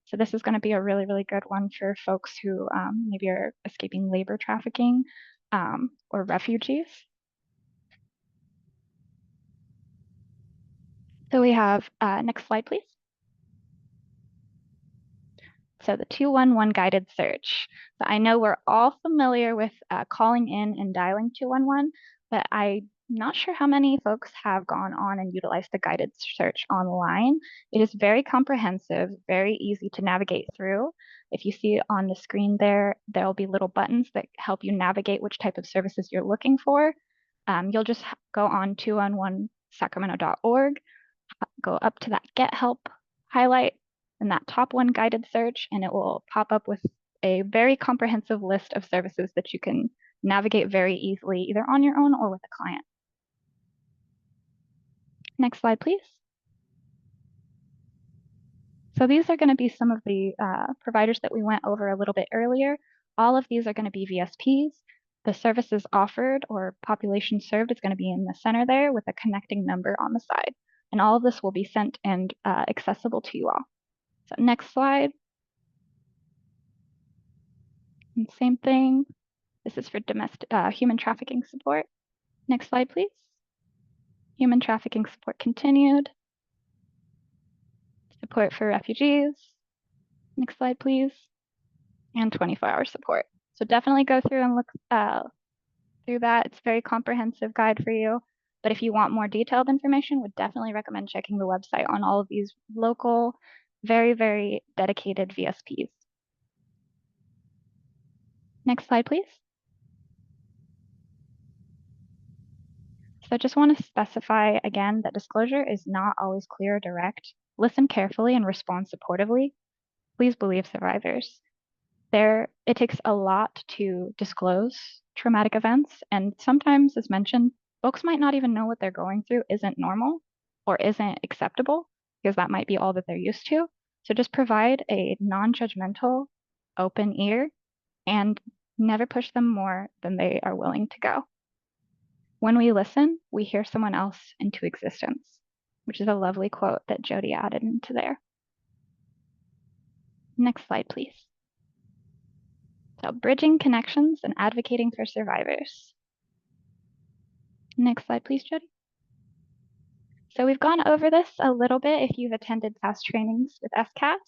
So this is going to be a really, really good one for folks who maybe are escaping labor trafficking or refugees. So we have, next slide, please. So the 211 guided search. So I know we're all familiar with calling in and dialing 211, but I'm not sure how many folks have gone on and utilized the guided search online. It is very comprehensive, very easy to navigate through. If you see on the screen there, there'll be little buttons that help you navigate which type of services you're looking for. You'll just go on 211sacramento.org, go up to that Get Help highlight, and that top one guided search, and it will pop up with a very comprehensive list of services that you can navigate very easily, either on your own or with a client. Next slide, please. So these are going to be some of the providers that we went over a little bit earlier. All of these are going to be VSPs. The services offered or population served is going to be in the center there with a connecting number on the side. And all of this will be sent and accessible to you all. So next slide. And same thing. This is for domestic human trafficking support. Next slide, please. Human trafficking support continued. Support for refugees. Next slide, please. And 24-hour support. So definitely go through and look through that. It's a very comprehensive guide for you. But if you want more detailed information, would definitely recommend checking the website on all of these local, very, very dedicated VSPs. Next slide, please. So I just want to specify again that disclosure is not always clear or direct. Listen carefully and respond supportively. Please believe survivors. It takes a lot to disclose traumatic events, and sometimes, as mentioned, folks might not even know what they're going through isn't normal or isn't acceptable, because that might be all that they're used to. So just provide a non-judgmental, open ear and never push them more than they are willing to go. When we listen, we hear someone else into existence, which is a lovely quote that Jody added into there. Next slide, please. So bridging connections and advocating for survivors. Next slide, please, Jody. So we've gone over this a little bit if you've attended past trainings with SCAS.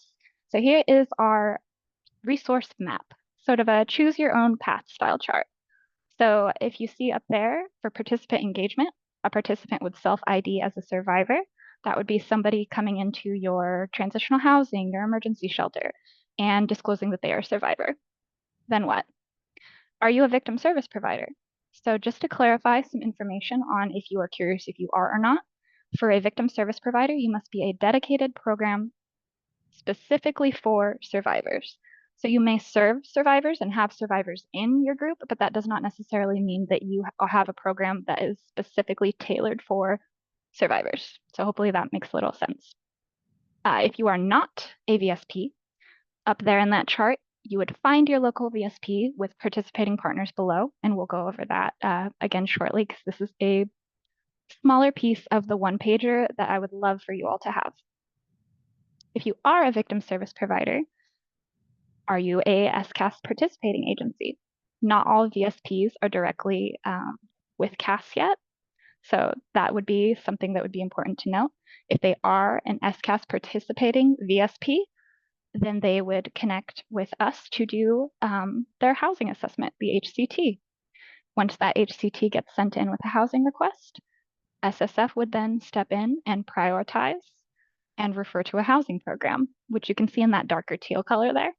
So here is our resource map, sort of a choose your own path style chart. So if you see up there for participant engagement, a participant would self-ID as a survivor. That would be somebody coming into your transitional housing, your emergency shelter, and disclosing that they are a survivor. Then what? Are you a victim service provider? So just to clarify some information on if you are curious if you are or not, for a victim service provider, you must be a dedicated program specifically for survivors. So you may serve survivors and have survivors in your group, but that does not necessarily mean that you have a program that is specifically tailored for survivors. So hopefully that makes a little sense. If you are not a VSP, up there in that chart, you would find your local VSP with participating partners below, and we'll go over that again shortly because this is a smaller piece of the one-pager that I would love for you all to have. If you are a victim service provider, are you a SCAS participating agency? Not all VSPs are directly with CAS yet, so that would be something that would be important to know. If they are an SCAS participating VSP, then they would connect with us to do their housing assessment, the HCT. Once that HCT gets sent in with a housing request, SSF would then step in and prioritize and refer to a housing program, which you can see in that darker teal color there.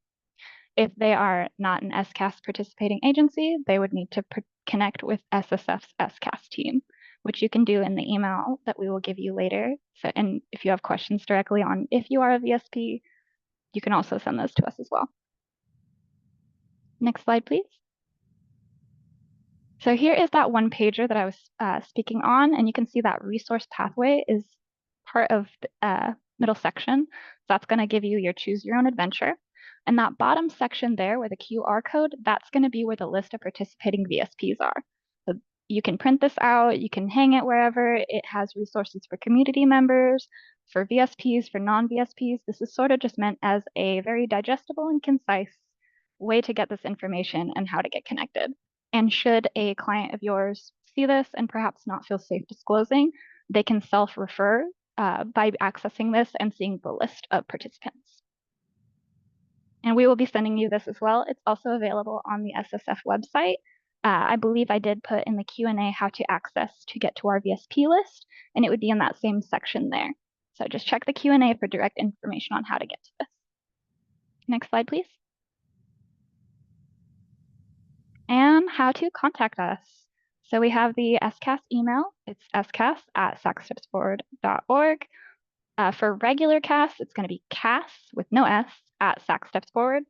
If they are not an SCAS participating agency, they would need to connect with SSF's SCAS team, which you can do in the email that we will give you later. So, and if you have questions directly on if you are a VSP, you can also send those to us as well. Next slide, please. So here is that one pager that I was speaking on, and you can see that resource pathway is part of the middle section. So that's going to give you your choose your own adventure. And that bottom section there where the QR code, that's going to be where the list of participating VSPs are. So you can print this out, you can hang it wherever. It has resources for community members, for VSPs, for non-VSPs. This is sort of just meant as a very digestible and concise way to get this information and how to get connected. And should a client of yours see this and perhaps not feel safe disclosing, they can self-refer by accessing this and seeing the list of participants. And we will be sending you this as well. It's also available on the SSF website. I believe I did put in the Q&A how to access to get to our VSP list, and it would be in that same section there. So just check the Q&A for direct information on how to get to this. Next slide, please. And how to contact us. So we have the SCAS email. It's scas@sacsstepsforward.org. For regular CAS, it's going to be CAS with no S at sacsstepsforward.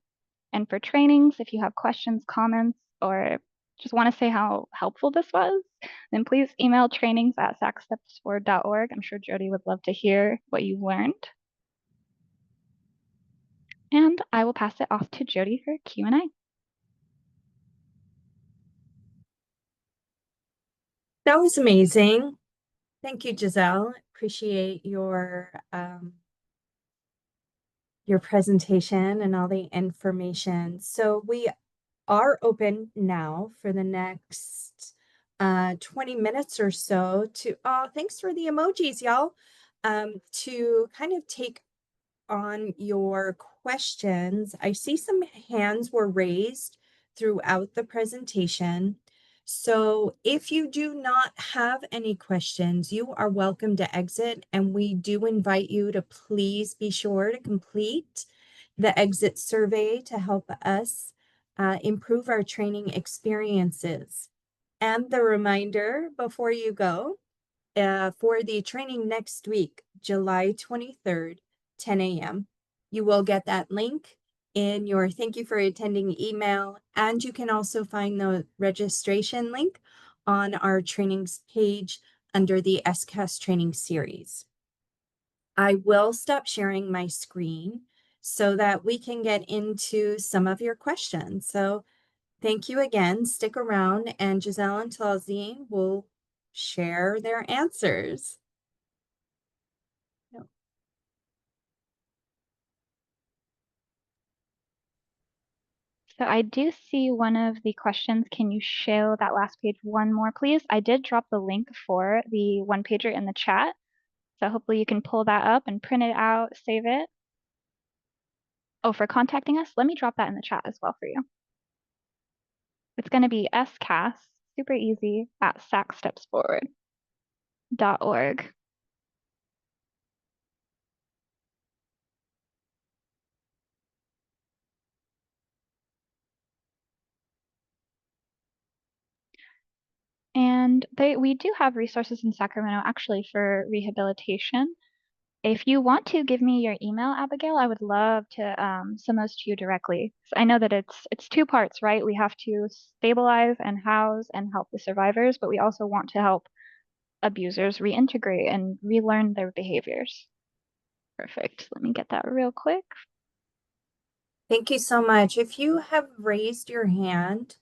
And for trainings, if you have questions, comments, or just want to say how helpful this was, then please email trainings@sacsstepsforward.org. I'm sure Jody would love to hear what you learned. And I will pass it off to Jody for Q&A. That was amazing. Thank you, Giselle. Appreciate your presentation and all the information. So we are open now for the next 20 minutes or so to, thanks for the emojis, y'all, to kind of take on your questions. I see some hands were raised throughout the presentation. So if you do not have any questions, you are welcome to exit, and we do invite you to please be sure to complete the exit survey to help us improve our training experiences. And the reminder before you go, for the training next week, July 23rd, 10 a.m. You will get that link in your thank you for attending email, and you can also find the registration link on our trainings page under the SCAS training series. I will stop sharing my screen so that we can get into some of your questions. So thank you again. Stick around, and Giselle and Talzine will share their answers. So I do see one of the questions. Can you show that last page one more, please? I did drop the link for the one pager in the chat. So hopefully you can pull that up and print it out, save it. Oh, for contacting us, let me drop that in the chat as well for you. It's going to be SCAS, super easy, at sacsstepsforward.org. And we do have resources in Sacramento actually for rehabilitation. If you want to give me your email, Abigail, I would love to send those to you directly. So I know that it's two parts, right? We have to stabilize and house and help the survivors, but we also want to help abusers reintegrate and relearn their behaviors. Perfect. Let me get that real quick. Thank you so much. If you have raised your hand,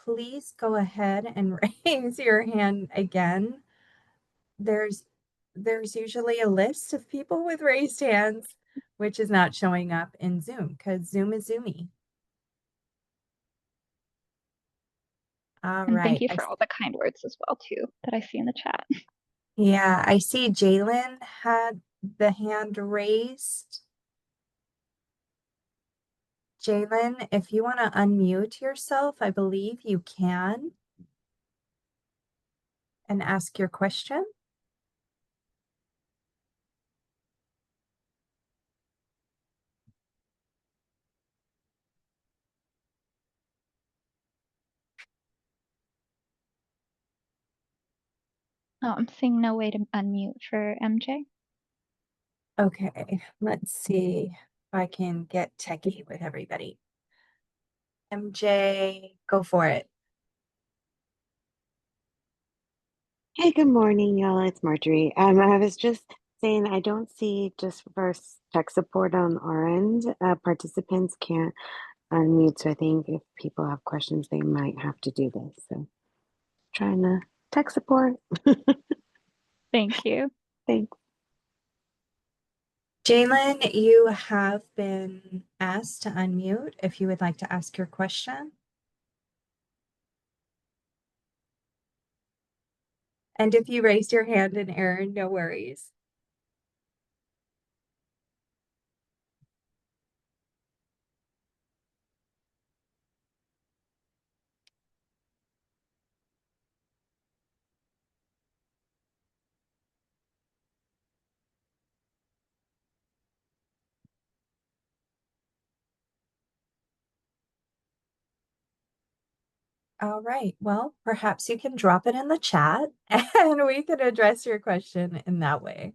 please go ahead and raise your hand again. There's usually a list of people with raised hands, which is not showing up in Zoom because Zoom is Zoomy. All And thank right. you for all the kind words as well, too, that I see in the chat. Yeah, I see Jalen had the hand raised. Jalen, if you want to unmute yourself, I believe you can, and ask your question. Oh, I'm seeing no way to unmute for MJ. Okay, let's see if I can get techie with everybody. MJ, go for it. Hey, good morning, y'all. It's Marjorie. I was just saying I don't see just for tech support on our end. Participants can't unmute, so I think if people have questions, they might have to do this. So trying to tech support. Thank you. Thanks. Jalen, you have been asked to unmute if you would like to ask your question. And if you raised your hand in error, no worries. All right, well, perhaps you can drop it in the chat and we can address your question in that way.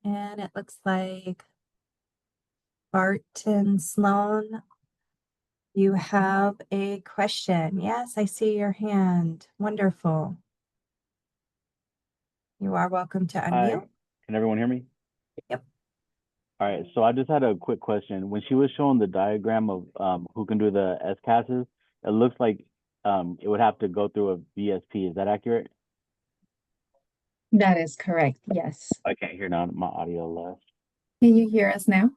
And it looks like Barton Sloan, you have a question. Yes, I see your hand. Wonderful. You are welcome to unmute. Hi, can everyone hear me? Yep. All right, so I just had a quick question. When she was showing the diagram of who can do the SCASs, it looks like it would have to go through a VSP. Is that accurate? That is correct. Yes. I can't hear now. My audio left. Can you hear us now?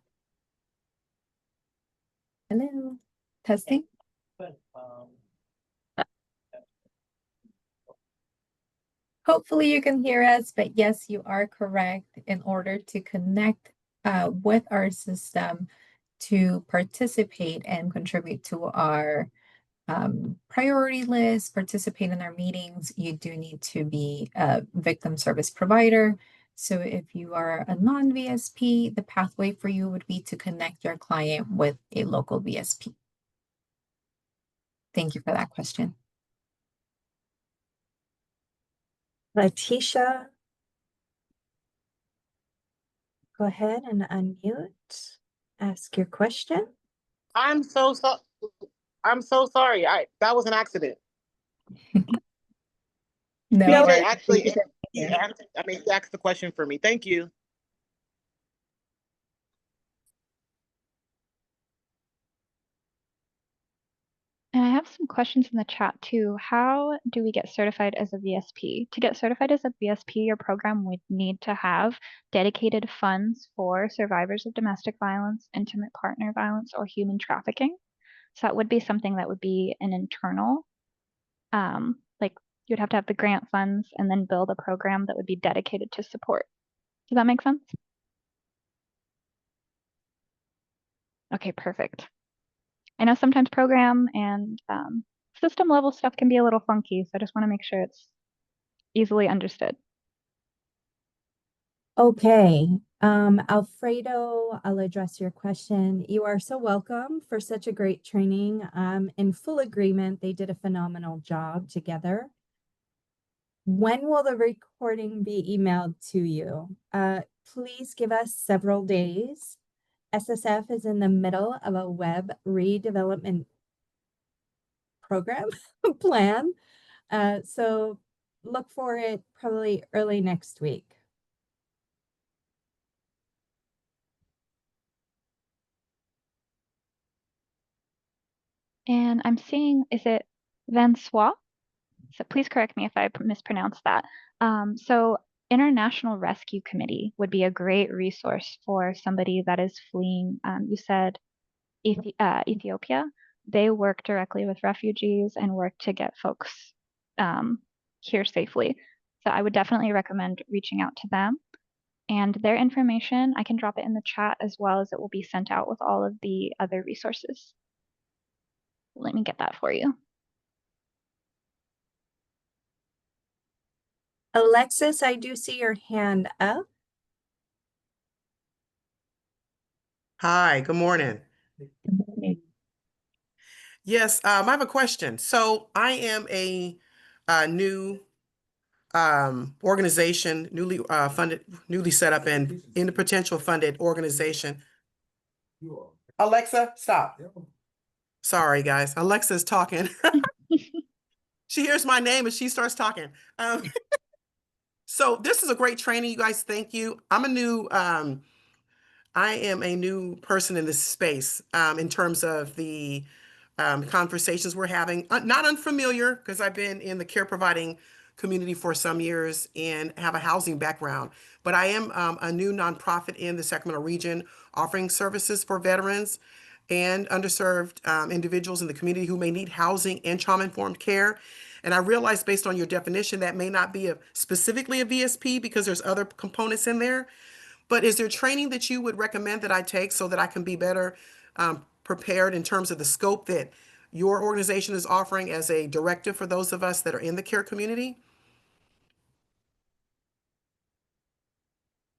Hello. Testing. Hopefully you can hear us, but yes, you are correct. In order to connect with our system to participate and contribute to our priority list, participate in our meetings, you do need to be a victim service provider. So if you are a non-VSP, the pathway for you would be to connect your client with a local VSP. Thank you for that question. Letitia, go ahead and unmute. Ask your question. I'm so sorry. That was an accident. No, Actually, he asked the question for me. Thank you. And I have some questions in the chat too. How do we get certified as a VSP? To get certified as a VSP, your program would need to have dedicated funds for survivors of domestic violence, intimate partner violence, or human trafficking. So that would be something that would be an internal, like you'd have to have the grant funds and then build a program that would be dedicated to support. Does that make sense? Okay, perfect. I know sometimes program and system level stuff can be a little funky, so I just want to make sure it's easily understood. Okay, Alfredo, I'll address your question. You are so welcome for such a great training. In full agreement, they did a phenomenal job together. When will the recording be emailed to you? Please give us several days. SSF is in the middle of a web redevelopment program plan. So look for it probably early next week. And I'm seeing, is it Vansois? So please correct me if I mispronounced that. So International Rescue Committee would be a great resource for somebody that is fleeing. You said Ethiopia. They work directly with refugees and work to get folks here safely. So I would definitely recommend reaching out to them. And their information, I can drop it in the chat as well as it will be sent out with all of the other resources. Let me get that for you. Alexis, I do see your hand up. Hi, good morning. Good morning. Yes, I have a question. So I am a new organization, newly set up and in the potential funded organization. Alexa, stop. Sorry, guys. Alexa's talking. She hears my name and she starts talking. So this is a great training, you guys. Thank you. I am a new person in this space in terms of the conversations we're having. Not unfamiliar because I've been in the care providing community for some years and have a housing background. But I am a new nonprofit in the Sacramento region offering services for veterans and underserved individuals in the community who may need housing and trauma-informed care. And I realize based on your definition that may not be specifically a VSP because there's other components in there. But is there training that you would recommend that I take so that I can be better prepared in terms of the scope that your organization is offering as a directive for those of us that are in the care community?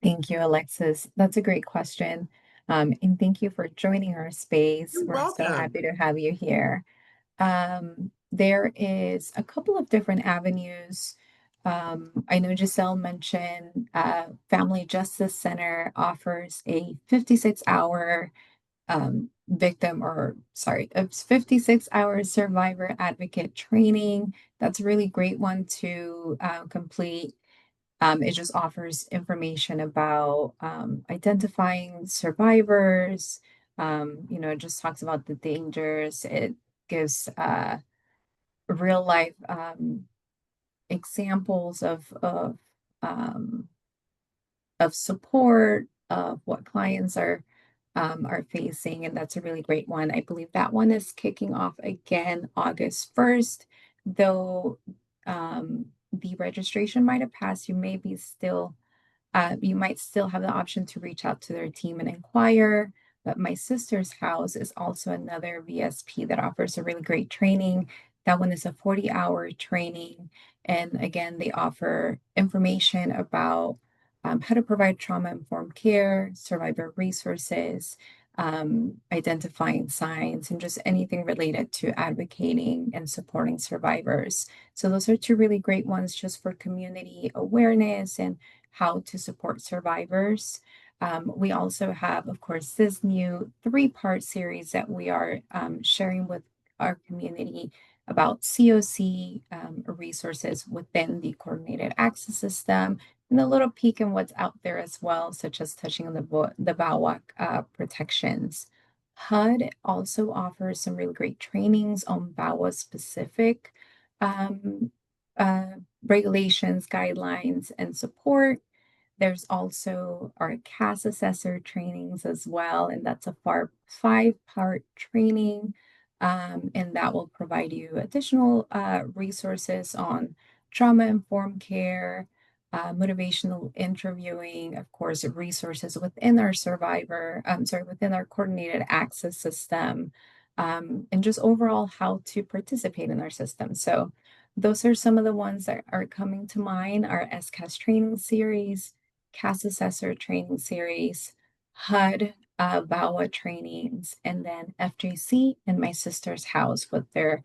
Thank you, Alexis. That's a great question. And thank you for joining our space. You're We're so welcome. happy to have you here. There is a couple of different avenues. I know Giselle mentioned Family Justice Center offers a 56-hour a 56-hour survivor advocate training. That's a really great one to complete. It just offers information about identifying survivors. It just talks about the dangers. It gives real life examples um, of support of what clients are facing, and that's a really great one. I believe that one is kicking off again August 1st, though the registration might have passed. You might still have the option to reach out to their team and inquire. But My Sister's House is also another VSP that offers a really great training. That one is a 40-hour training. And again, they offer information about how to provide trauma-informed care, survivor resources, identifying signs, and just anything related to advocating and supporting survivors. So those are two really great ones just for community awareness and how to support survivors. We also have, of course, this new 3-part series that we are sharing with our community about COC resources within the coordinated access system, and a little peek in what's out there as well, such as touching on the VAWA protections. HUD also offers some really great trainings on VAWA specific um, regulations, guidelines, and support. There's also our CAS assessor trainings as well, and that's a 5-part training, and that will provide you additional resources on trauma-informed care, motivational interviewing, of course, resources within within our coordinated access system, and just overall how to participate in our system. So those are some of the ones that are coming to mind, our SCAS training series. CAS Assessor training series, HUD, VAWA trainings, and then FJC and my sister's house with their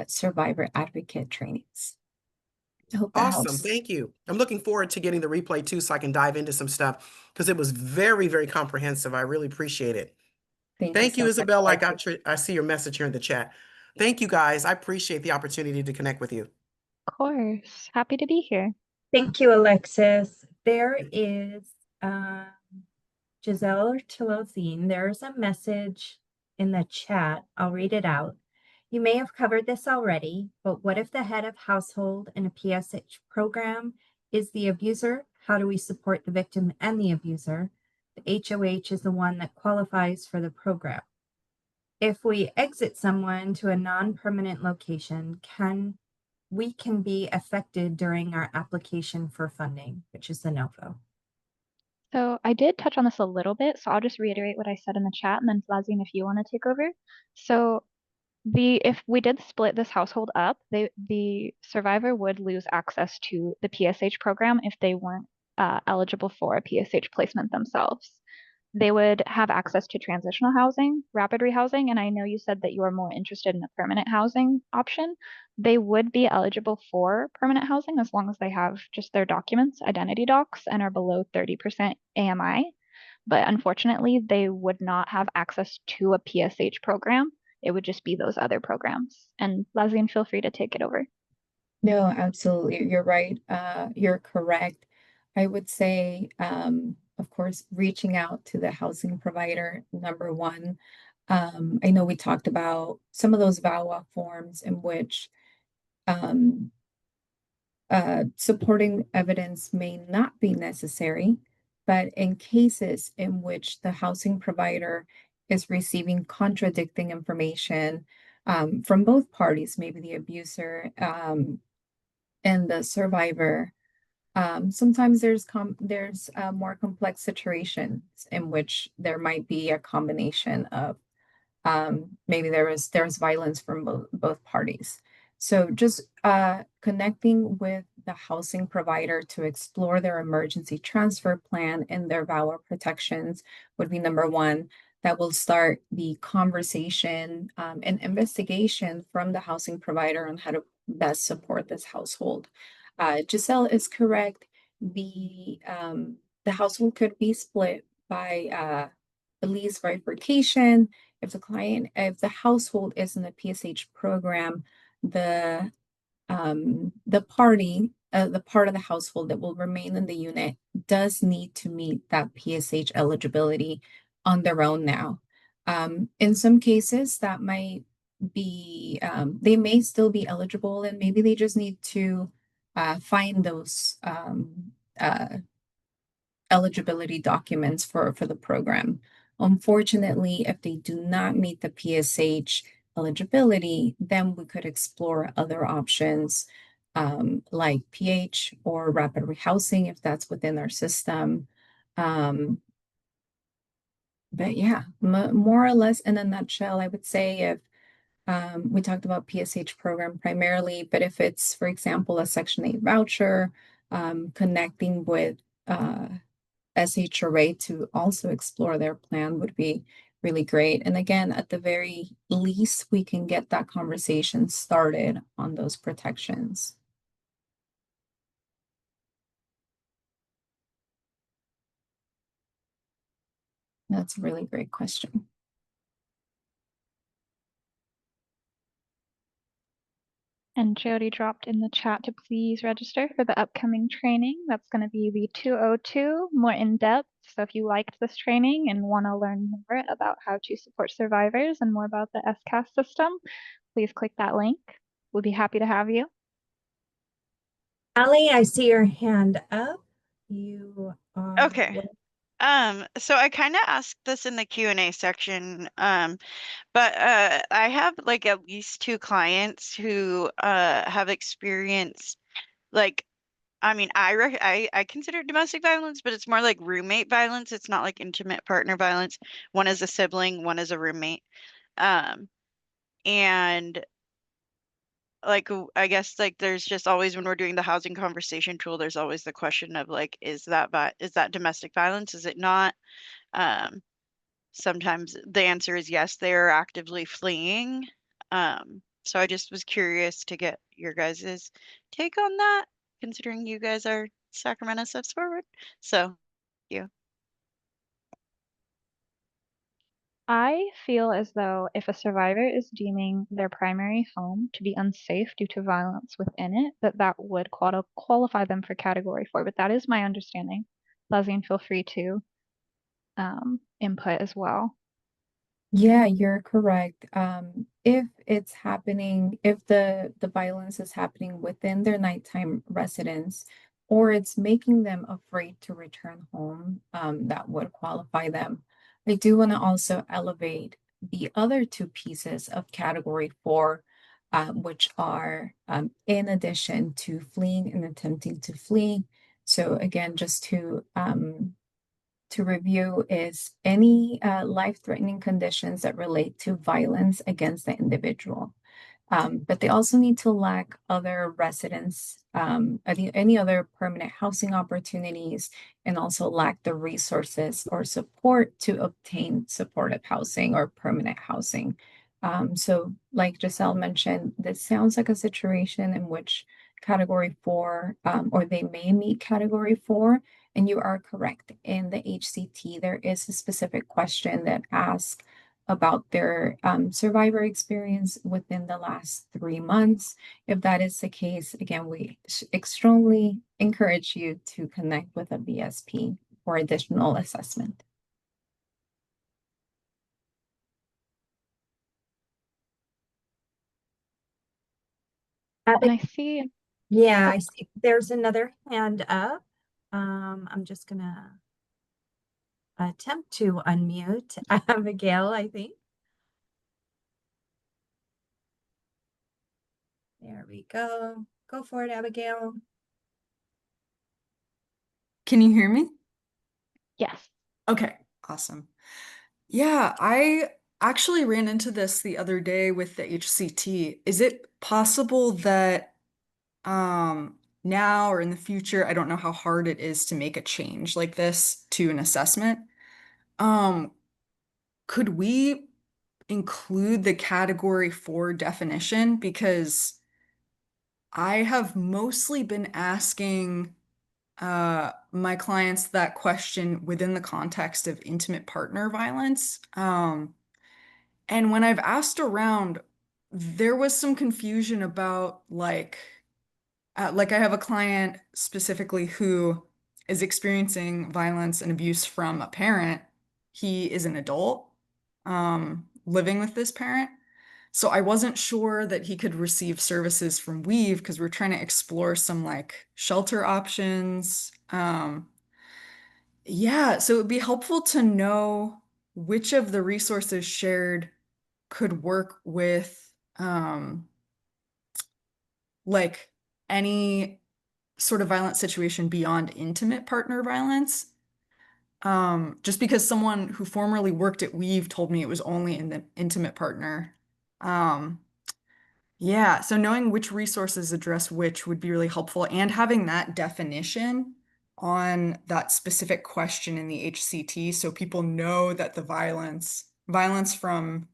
survivor advocate trainings. I hope that Awesome. helps. Thank you. I'm looking forward to getting the replay too, so I can dive into some stuff because it was very, very comprehensive. I really appreciate it. Thank you, so Isabel. much. I see your message here in the chat. Thank you, guys. I appreciate the opportunity to connect with you. Of course. Happy to be here. Thank you, Alexis. There is Giselle Chilozine. There's a message in the chat. I'll read it out. You may have covered this already, but what if the head of household in a PSH program is the abuser? How do we support the victim and the abuser? The HOH is the one that qualifies for the program. If we exit someone to a non-permanent location, we can be affected during our application for funding, which is the NOFO. So I did touch on this a little bit, so I'll just reiterate what I said in the chat, and then Flazian, if you want to take over. So if we did split this household up, the survivor would lose access to the PSH program if they weren't eligible for a PSH placement themselves. They would have access to transitional housing, rapid rehousing, and I know you said that you are more interested in a permanent housing option. They would be eligible for permanent housing as long as they have just their documents, identity docs, and are below 30% AMI. But unfortunately, they would not have access to a PSH program. It would just be those other programs. And Lazian, feel free to take it over. No, absolutely. You're right. You're correct. I would say, of course, reaching out to the housing provider, number one. I know we talked about some of those VAWA forms in which supporting evidence may not be necessary, but in cases in which the housing provider is receiving contradicting information from both parties, maybe the abuser and the survivor, sometimes there's more complex situations in which there might be a combination of maybe there's violence from both parties. So just connecting with the housing provider to explore their emergency transfer plan and their VAWA protections would be number one. That will start the conversation and investigation from the housing provider on how to best support this household. Giselle is correct. The household could be split by the lease bifurcation. If the household is in the PSH program, the part of the household that will remain in the unit does need to meet that PSH eligibility on their own now. In some cases, that might be, they may still be eligible and maybe they just need to find those eligibility documents for the program. Unfortunately, if they do not meet the PSH eligibility, then we could explore other options like PH or rapid rehousing if that's within our system. But yeah, more or less in a nutshell, I would say if we talked about PSH program primarily, but if it's, for example, a Section 8 voucher, connecting with SHRA to also explore their plan would be really great. And again, at the very least, we can get that conversation started on those protections. That's a really great question. And Jody dropped in the chat to please register for the upcoming training. That's going to be the 202, more in depth. So if you liked this training and want to learn more about how to support survivors and more about the SCAS system, please click that link. We'll be happy to have you. Allie, I see your hand up. You are okay. So I kind of asked this in the Q&A section, but I have like at least 2 clients who have experienced like, I mean, I consider domestic violence, but it's more like roommate violence. It's not like intimate partner violence. One is a sibling, one is a roommate. And like I guess like there's just always when we're doing the housing conversation tool, there's always the question of like, is that domestic violence? Is it not? Um, Sometimes the answer is yes, they are actively fleeing. So I just was curious to get your guys's take on that, considering you guys are Sacramento Steps Forward. So, you. I feel as though if a survivor is deeming their primary home to be unsafe due to violence within it, that would qualify them for Category 4. But that is my understanding. Leslie, feel free to input as well. Yeah, you're correct. If it's happening, if the violence is happening within their nighttime residence, or it's making them afraid to return home, that would qualify them. I do want to also elevate the other two pieces of Category 4, which are in addition to fleeing and attempting to flee. So again, just to review is any life-threatening conditions that relate to violence against the individual. But they also need to lack other residents, any other permanent housing opportunities, and also lack the resources or support to obtain supportive housing or permanent housing. So like Giselle mentioned, this sounds like a situation in which Category 4, or they may meet Category 4, and you are correct. In the HCT, there is a specific question that asks about their survivor experience within the last 3 months. If that is the case, again, we strongly encourage you to connect with a VSP for additional assessment. And I see. Yeah, I see. There's another hand up. I'm just gonna attempt to unmute Abigail, I think. There we go. Go for it, Abigail. Can you hear me? Yes. Okay, awesome. Yeah, I actually ran into this the other day with the HCT. Is it possible that now or in the future, I don't know how hard it is to make a change like this to an assessment. Could we include the Category 4 definition? Because I have mostly been asking my clients that question within the context of intimate partner violence. And when I've asked around, there was some confusion about like I have a client specifically who is experiencing violence and abuse from a parent. He is an adult, living with this parent. So I wasn't sure that he could receive services from Weave because we're trying to explore some like shelter options. Yeah, so it would be helpful to know which of the resources shared could work with like any sort of violent situation beyond intimate partner violence. Just because someone who formerly worked at Weave told me it was only in the intimate partner. Um, yeah, so knowing which resources address which would be really helpful, and having that definition on that specific question in the HCT so people know that the violence from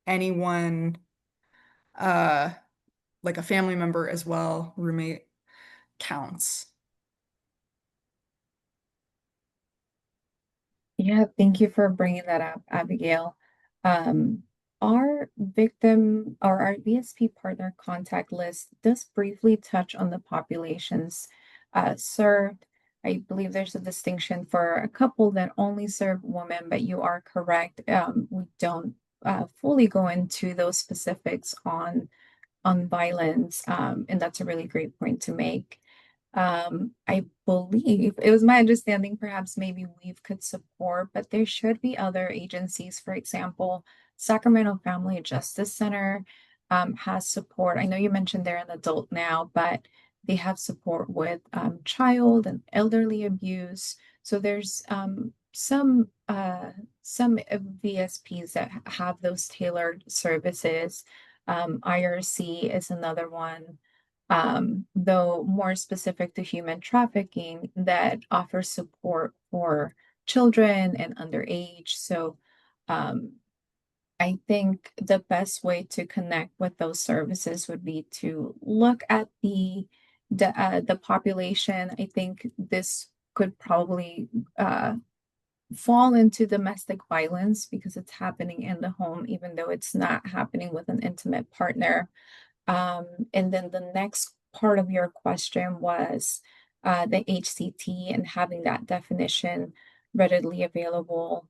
anyone, like a family member as well, roommate, counts. Yeah, thank you for bringing that up, Abigail. Um, our victim or our VSP partner contact list does briefly touch on the populations served. I believe there's a distinction for a couple that only serve women, but you are correct. We don't fully go into those specifics on violence, and that's a really great point to make. I believe it was my understanding, perhaps maybe Weave could support, but there should be other agencies. For example, Sacramento Family Justice Center has support. I know you mentioned they're an adult now, but they have support with child and elderly abuse. So there's some VSPs that have those tailored services. IRC is another one, though more specific to human trafficking, that offers support for children and underage. So I think the best way to connect with those services would be to look at the population. I think this could probably fall into domestic violence because it's happening in the home, even though it's not happening with an intimate partner. And then the next part of your question was the HCT and having that definition readily available.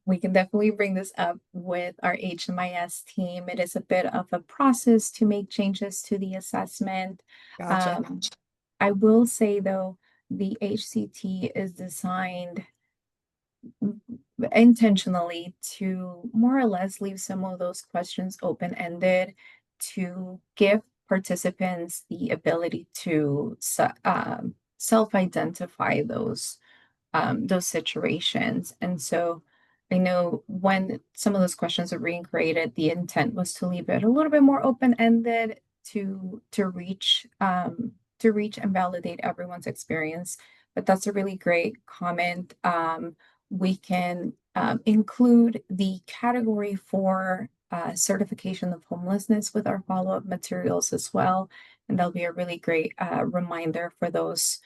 We can definitely bring this up with our HMIS team. It is a bit of a process to make changes to the assessment. Gotcha. I will say though, the HCT is designed intentionally to more or less leave some of those questions open-ended to give participants the ability to self-identify those situations. And so I know when some of those questions are being created, the intent was to leave it a little bit more open-ended to reach and validate everyone's experience. But that's a really great comment. We can include the category for certification of homelessness with our follow-up materials as well. And that'll be a really great reminder for those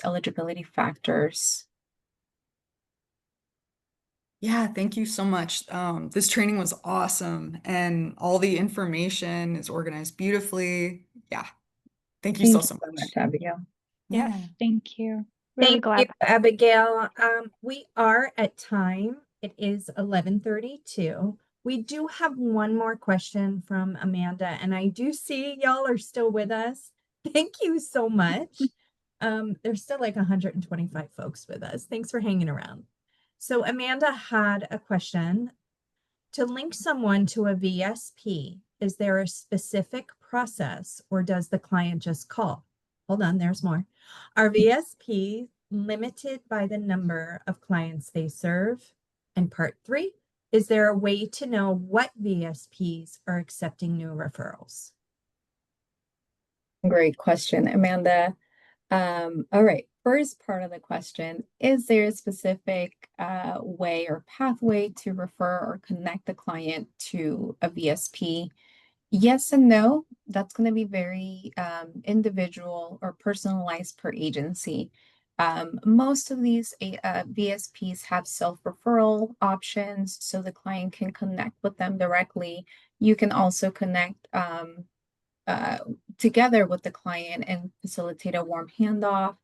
eligibility factors. Yeah, thank you so much. This training was awesome, and all the information is organized beautifully. Yeah, thank you so much. Abigail. Yes, Yeah. thank you. Really Thank glad. you, Abigail. We are at time. It is 11:32. We do have one more question from Amanda, and I do see y'all are still with us. Thank you so much. There's still like 125 folks with us. Thanks for hanging around. So Amanda had a question. To link someone to a VSP, is there a specific process or does the client just call? Hold on, there's more. Are VSP limited by the number of clients they serve? And part 3, is there a way to know what VSPs are accepting new referrals? Great question, Amanda. All right, first part of the question, is there a specific way or pathway to refer or connect the client to a VSP? Yes and no. That's going to be very individual or personalized per agency. Most of these VSPs have self-referral options, so the client can connect with them directly. You can also connect together with the client and facilitate a warm handoff.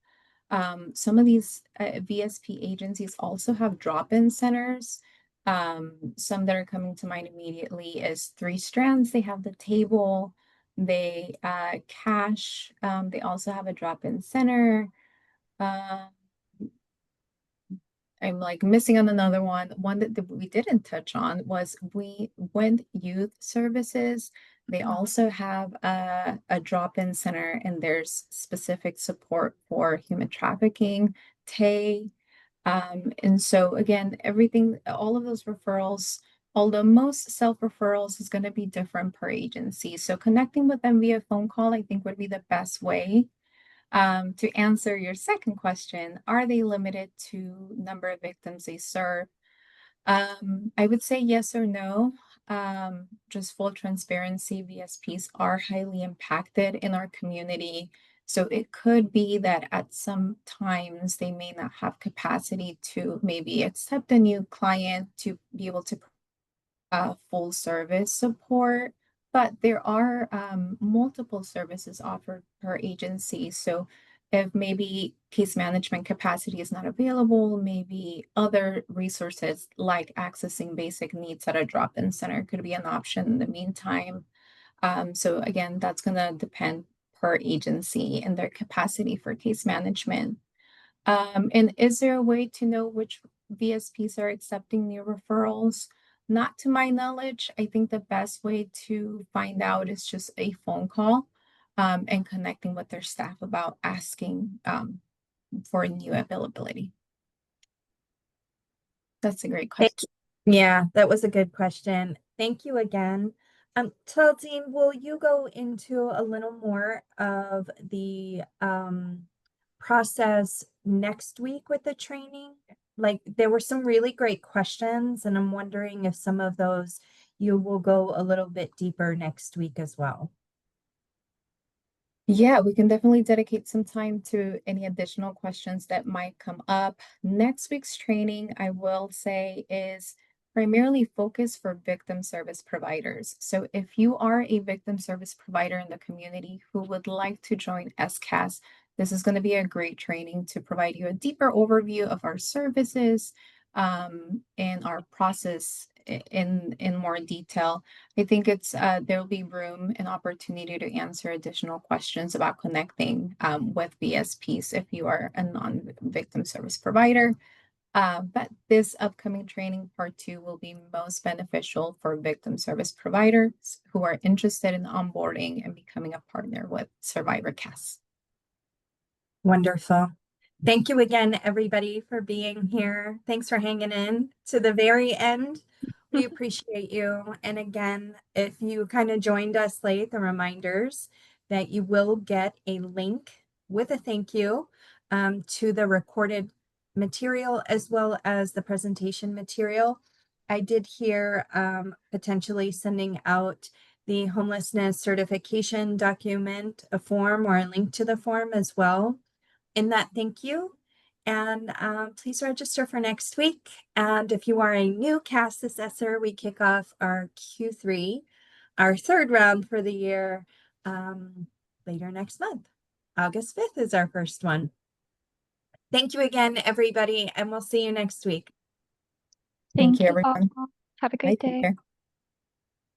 Some of these VSP agencies also have drop-in centers. Some that are coming to mind immediately is 3 Strands. They have the table, they cash. They also have a drop-in center. I'm like missing on another one. One that we didn't touch on was Wind Youth Services. They also have a drop-in center, and there's specific support for human trafficking, TAY. And so again, all of those referrals, although most self-referrals is going to be different per agency. So connecting with them via phone call, I think would be the best way. To answer your second question, are they limited to number of victims they serve? I would say yes or no. Just full transparency, VSPs are highly impacted in our community. So it could be that at some times they may not have capacity to maybe accept a new client to be able to full service support. But there are multiple services offered per agency. So if maybe case management capacity is not available, maybe other resources like accessing basic needs at a drop-in center could be an option in the meantime. So again, that's going to depend per agency and their capacity for case management. And is there a way to know which VSPs are accepting new referrals? Not to my knowledge. I think the best way to find out is just a phone call and connecting with their staff about asking for new availability. That's a great question. Yeah, that was a good question. Thank you again. Taldine, will you go into a little more of the process next week with the training? Like, there were some really great questions, and I'm wondering if some of those you will go a little bit deeper next week as well. Yeah, we can definitely dedicate some time to any additional questions that might come up. Next week's training, I will say, is primarily focused for victim service providers. So if you are a victim service provider in the community who would like to join SCAS, this is going to be a great training to provide you a deeper overview of our services and our process in more detail. I think it's there will be room and opportunity to answer additional questions about connecting with VSPs if you are a non-victim service provider. But this upcoming training part 2 will be most beneficial for victim service providers who are interested in onboarding and becoming a partner with Survivor CAS. Wonderful. Thank you again, everybody, for being here. Thanks for hanging in to the very end. We appreciate you. And again, if you kind of joined us late, the reminders that you will get a link with a thank you to the recorded material as well as the presentation material. I did hear potentially sending out the homelessness certification document, a form or a link to the form as well in that thank you. And please register for next week. And if you are a new CAS assessor, we kick off our Q3, our 3rd round for the year later next month. August 5th is our first one. Thank you again, everybody, and we'll see you next week. Thank you, all. everyone. Have a Bye, great take day. care.